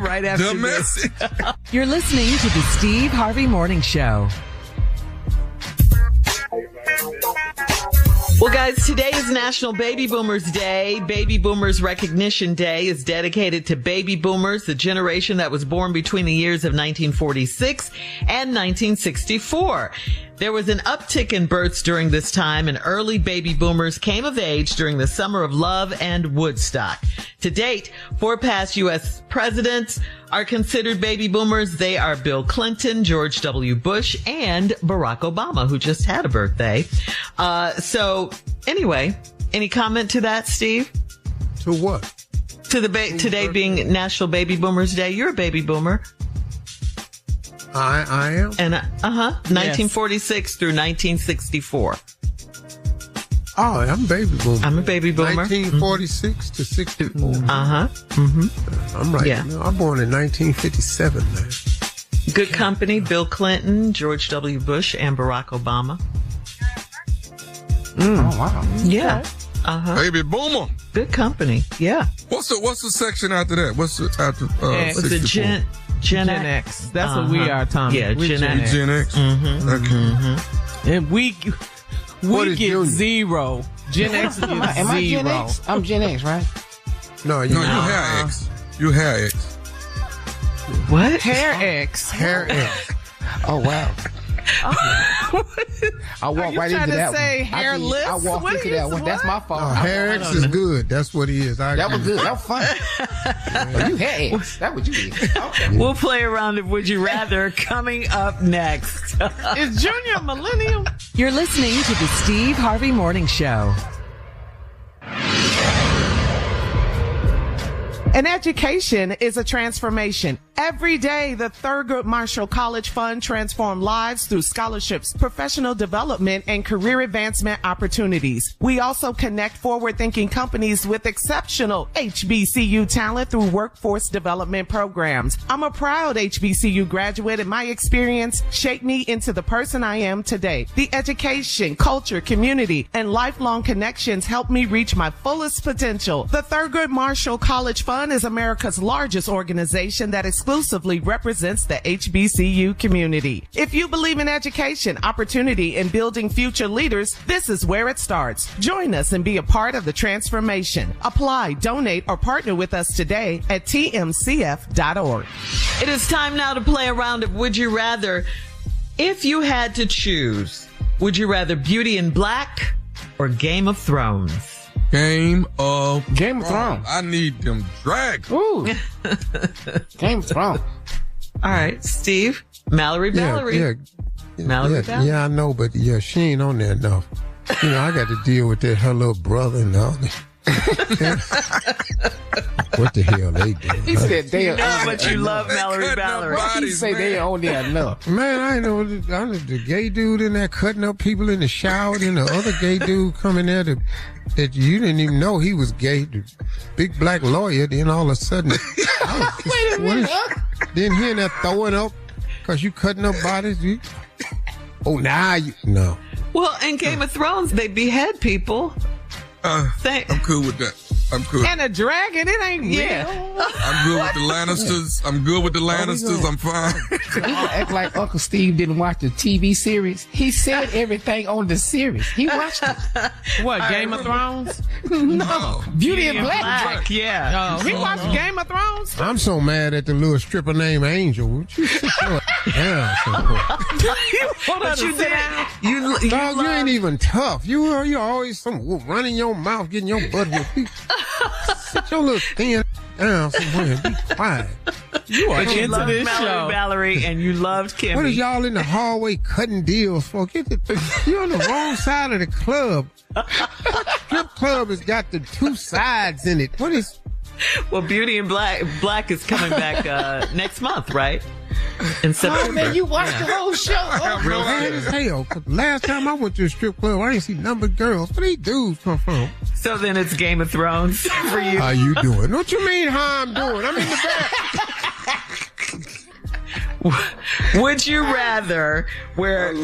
Right after the message. You're listening to the Steve Harvey Morning Show. Well, guys, today is National Baby Boomers Day. Baby Boomers Recognition Day is dedicated to baby boomers, the generation that was born between the years of 1946 and 1964. There was an uptick in births during this time, and early baby boomers came of age during the Summer of Love and Woodstock. To date, 4 past U.S. presidents are considered baby boomers. They are Bill Clinton, George W. Bush, and Barack Obama, who just had a birthday. So anyway, any comment to that, Steve? To what? To the today being National Baby Boomers Day. You're a baby boomer. I am. And 1946 through 1964. Oh, I'm a baby boomer. I'm a baby boomer. 1946 to 64. Mm-hmm. I'm right. Yeah. I'm born in 1957, man. Good company. Bill Clinton, George W. Bush, and Barack Obama. Oh, wow. Yeah. Baby boomer. Good company. Yeah. What's the section after that? What's the after? Was it Gen X? That's what we are, Tommy. Yeah, Gen X. Gen X. Mm-hmm. Okay. Mm-hmm. And we get junior? 0. Gen X is 0. Am I Gen X? I'm Gen X, right? No, you hair X. You hair X. What? Hair X. Hair X. Oh, wow. I walked right into that say one. hairless? I walked What into is that one. That's my fault. Hair X is good. That's what he is. That was good. That was fun. But you hair X. That's what you did. Okay. We'll play a round of Would You Rather coming up next. Is Junior a millennium? You're listening to the Steve Harvey Morning Show. An education is a transformation. Every day, the Thurgood Marshall College Fund transforms lives through scholarships, professional development, and career advancement opportunities. We also connect forward-thinking companies with exceptional HBCU talent through workforce development programs. I'm a proud HBCU graduate, and my experience shaped me into the person I am today. The education, culture, community, and lifelong connections helped me reach my fullest potential. The Thurgood Marshall College Fund is America's largest organization that exclusively represents the HBCU community. If you believe in education, opportunity, and building future leaders, this is where it starts. Join us and be a part of the transformation. Apply, donate, or partner with us today at tmcf.org. It is time now to play a round of Would You Rather. If you had to choose, would you rather Beauty in Black or Game of Thrones? Game of Thrones. I need them dragons. Ooh. Game of Thrones. All right, Steve. Mallory. Yeah, I know, but she ain't on there enough. I got to deal with that, her little brother and all that. What the hell they doing? He said they are. No, but you love Mallory Valerie. Why he say they on there enough? Man, I know the gay dude in there cutting up people in the shower, and the other gay dude coming there that you didn't even know he was gay, the big black lawyer. Then all of a sudden, Wait a minute. then he in there throwing up because you cutting up bodies. No. Well, in Game of Thrones, they behead people. I'm cool with that. I'm cool. And a dragon, it ain't real. I'm good with the Lannisters. I'm fine. You act like Uncle Steve didn't watch the TV series. He said everything on the series. He watched it. What, Game of Thrones? No. Beauty in Black. Yeah. He watched Game of Thrones? I'm so mad at the little stripper named Angel. Would you sit down somewhere? But you did. You ain't even tough. You always running your mouth, getting your butt whipped. Sit your little thin down somewhere and be quiet. You are You into loved this Mallory show. Valerie and you loved Kimmy. What is y'all in the hallway cutting deals for? You're on the wrong side of the club. Strip club has got the 2 sides in it. What is... Well, Beauty in Black is coming back next month, right? In September. Oh, man, you watched the whole show. Oh, Real Mad as hell. 'Cause last time I went to a strip club, I ain't see nothing but girls. Where these dudes come from? So then it's Game of Thrones for you. How you doing? What you mean how I'm doing? I'm in the back. Would you rather wear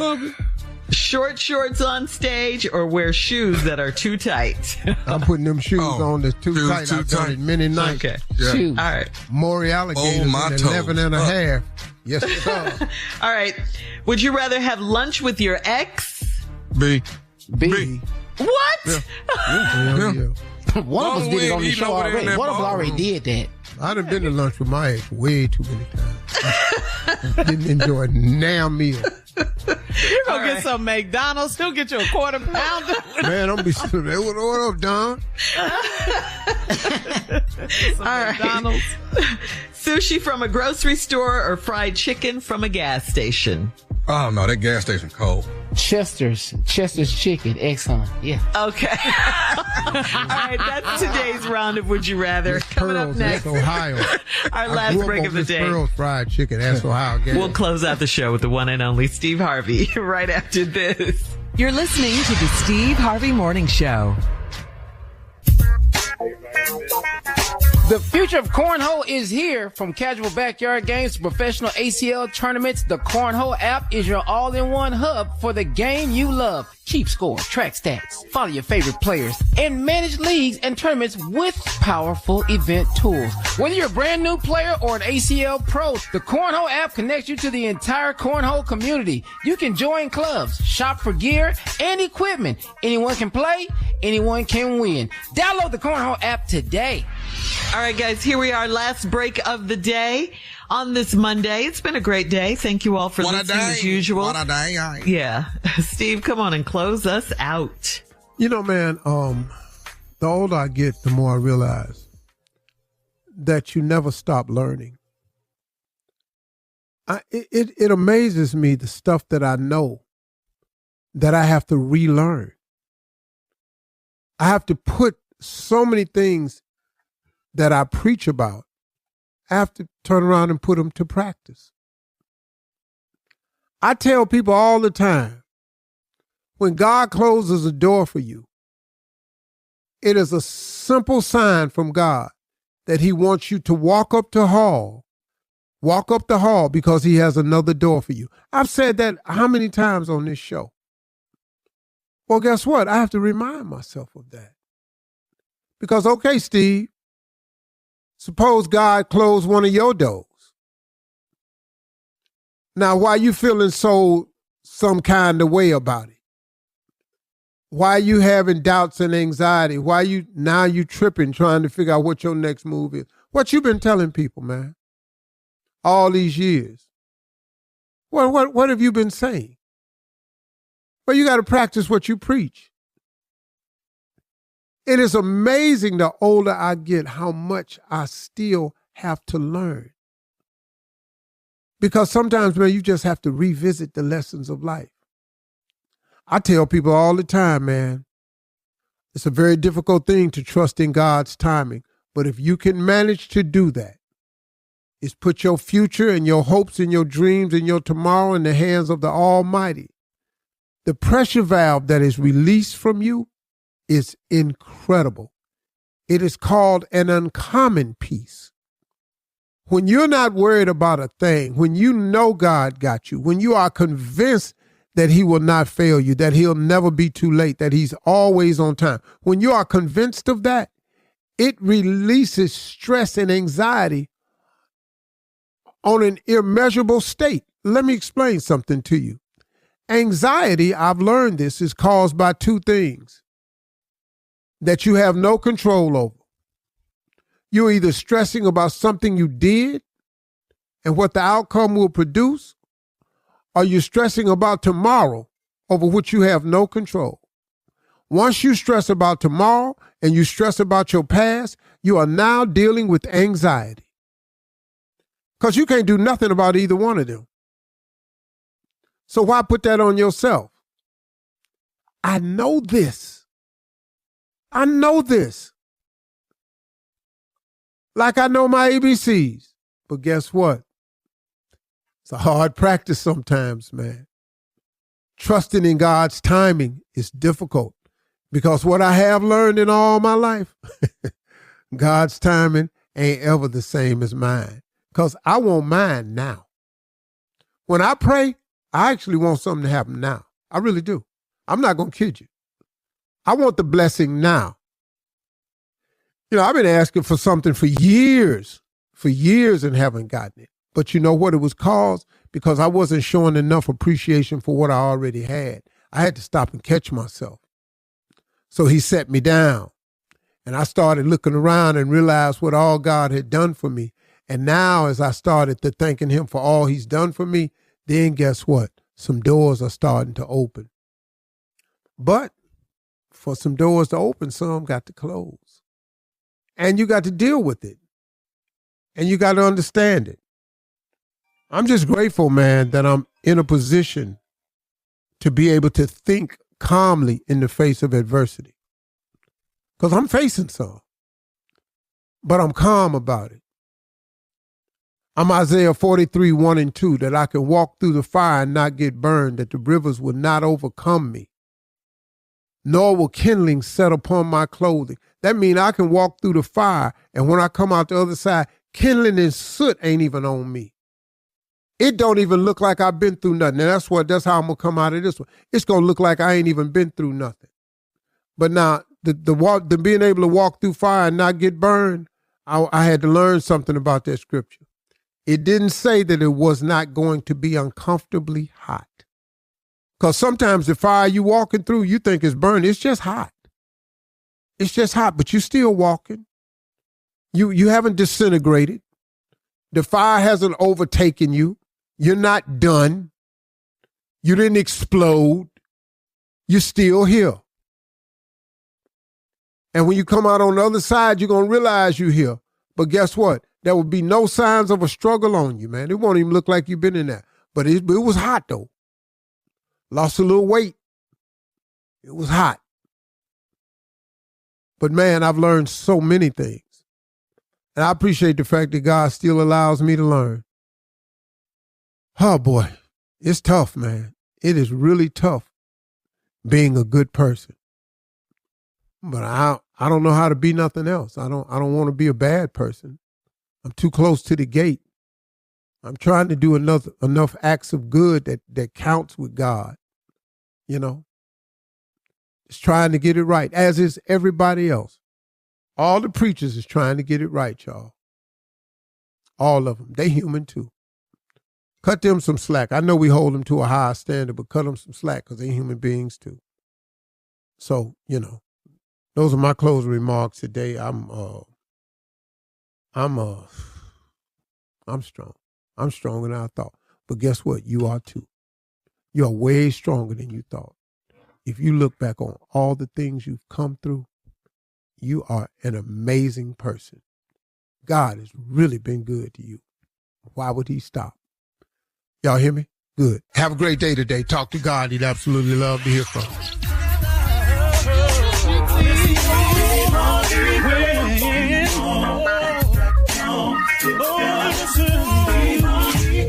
short shorts on stage or wear shoes that are too tight? I'm putting them shoes on that's too tight. I've done it many nights. Okay. Yeah. Shoot. All right. Maury alligators in my 11 and a toes. half. Yes, sir. All right. Would you rather have lunch with your ex? B. B. What? Yeah. One of us did it on the show already. One of us already did that. I done been to lunch with my ex way too many times. Didn't enjoy a damn meal. You're going to get some McDonald's. He'll get you a quarter pounder. Man, I'm be sitting there. What up, Don? All McDonald's. Right. Sushi from a grocery store or fried chicken from a gas station? Oh, no, that gas station cold. Chester's Chicken, Exxon. Yeah. Okay. All right, that's today's round of Would You Rather. Coming up next, that's Ohio. Our last break of the day. Pearl's fried chicken. That's Ohio. We'll close out the show with the one and only Steve Harvey right after this. You're listening to the Steve Harvey Morning Show. The future of cornhole is here. From casual backyard games to professional ACL tournaments, the Cornhole app is your all-in-one hub for the game you love. Keep score, track stats, follow your favorite players, and manage leagues and tournaments with powerful event tools. Whether you're a brand new player or an ACL pro, the Cornhole app connects you to the entire cornhole community. You can join clubs, shop for gear and equipment. Anyone can play, anyone can win. Download the Cornhole app today. All right, guys, here we are, last break of the day on this Monday. It's been a great day. Thank you all for listening as usual. What a day. Yeah. Steve, come on and close us out. You know, man, the older I get, the more I realize that you never stop learning. It amazes me, the stuff that I know that I have to relearn. I have to put so many things that I preach about, I have to turn around and put them to practice. I tell people all the time, when God closes a door for you, it is a simple sign from God that he wants you to walk up the hall because he has another door for you. I've said that how many times on this show? Well, guess what? I have to remind myself of that. Because, okay, Steve, suppose God closed one of your doors. Now, why you feeling some kind of way about it? Why you having doubts and anxiety? Why you tripping trying to figure out what your next move is? What you been telling people, man, all these years? What have you been saying? Well, you got to practice what you preach. It is amazing the older I get how much I still have to learn. Because sometimes, man, you just have to revisit the lessons of life. I tell people all the time, man, it's a very difficult thing to trust in God's timing. But if you can manage to do that, is put your future and your hopes and your dreams and your tomorrow in the hands of the Almighty. The pressure valve that is released from you is incredible. It is called an uncommon peace. When you're not worried about a thing, when you know God got you, when you are convinced that he will not fail you, that he'll never be too late, that he's always on time, when you are convinced of that, it releases stress and anxiety on an immeasurable state. Let me explain something to you. Anxiety, I've learned this, is caused by two things that you have no control over. You're either stressing about something you did and what the outcome will produce, or you're stressing about tomorrow over which you have no control. Once you stress about tomorrow and you stress about your past, you are now dealing with anxiety. Because you can't do nothing about either one of them. So why put that on yourself? I know this. Like I know my ABCs. But guess what? It's a hard practice sometimes, man. Trusting in God's timing is difficult because what I have learned in all my life, God's timing ain't ever the same as mine because I want mine now. When I pray, I actually want something to happen now. I really do. I'm not going to kid you. I want the blessing now. You know, I've been asking for something for years and haven't gotten it. But you know what it was caused? Because I wasn't showing enough appreciation for what I already had. I had to stop and catch myself. So he set me down. And I started looking around and realized what all God had done for me. And now as I started to thanking him for all he's done for me, then guess what? Some doors are starting to open. But for some doors to open, some got to close. And you got to deal with it. And you got to understand it. I'm just grateful, man, that I'm in a position to be able to think calmly in the face of adversity. Because I'm facing some. But I'm calm about it. I'm Isaiah 43, 1 and 2, that I can walk through the fire and not get burned, that the rivers will not overcome me, nor will kindling set upon my clothing. That means I can walk through the fire, and when I come out the other side, kindling and soot ain't even on me. It don't even look like I've been through nothing. And that's how I'm going to come out of this one. It's going to look like I ain't even been through nothing. But now, the being able to walk through fire and not get burned, I had to learn something about that scripture. It didn't say that it was not going to be uncomfortably hot. Because sometimes the fire you walking through, you think it's burning. It's just hot. It's just hot, but you're still walking. You haven't disintegrated. The fire hasn't overtaken you. You're not done. You didn't explode. You're still here. And when you come out on the other side, you're going to realize you're here. But guess what? There will be no signs of a struggle on you, man. It won't even look like you've been in there. But it was hot, though. Lost a little weight. It was hot. But, man, I've learned so many things. And I appreciate the fact that God still allows me to learn. Oh, boy. It's tough, man. It is really tough being a good person. But I don't know how to be nothing else. I don't want to be a bad person. I'm too close to the gate. I'm trying to do enough acts of good that counts with God. You know, just trying to get it right, as is everybody else. All the preachers is trying to get it right, y'all. All of them. They human too. Cut them some slack. I know we hold them to a high standard, but cut them some slack because they human beings too. So, you know, those are my closing remarks today. I'm strong. I'm stronger than I thought. But guess what? You are too. You are way stronger than you thought. If you look back on all the things you've come through, you are an amazing person. God has really been good to you. Why would he stop? Y'all hear me? Good. Have a great day today. Talk to God. He'd absolutely love to hear from you.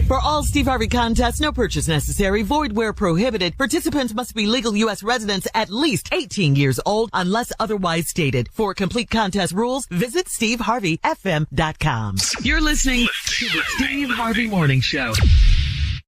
For all Steve Harvey contests, no purchase necessary, void where prohibited. Participants must be legal U.S. residents at least 18 years old unless otherwise stated. For complete contest rules, visit SteveHarveyFM.com. You're listening to the Steve Harvey Morning Show.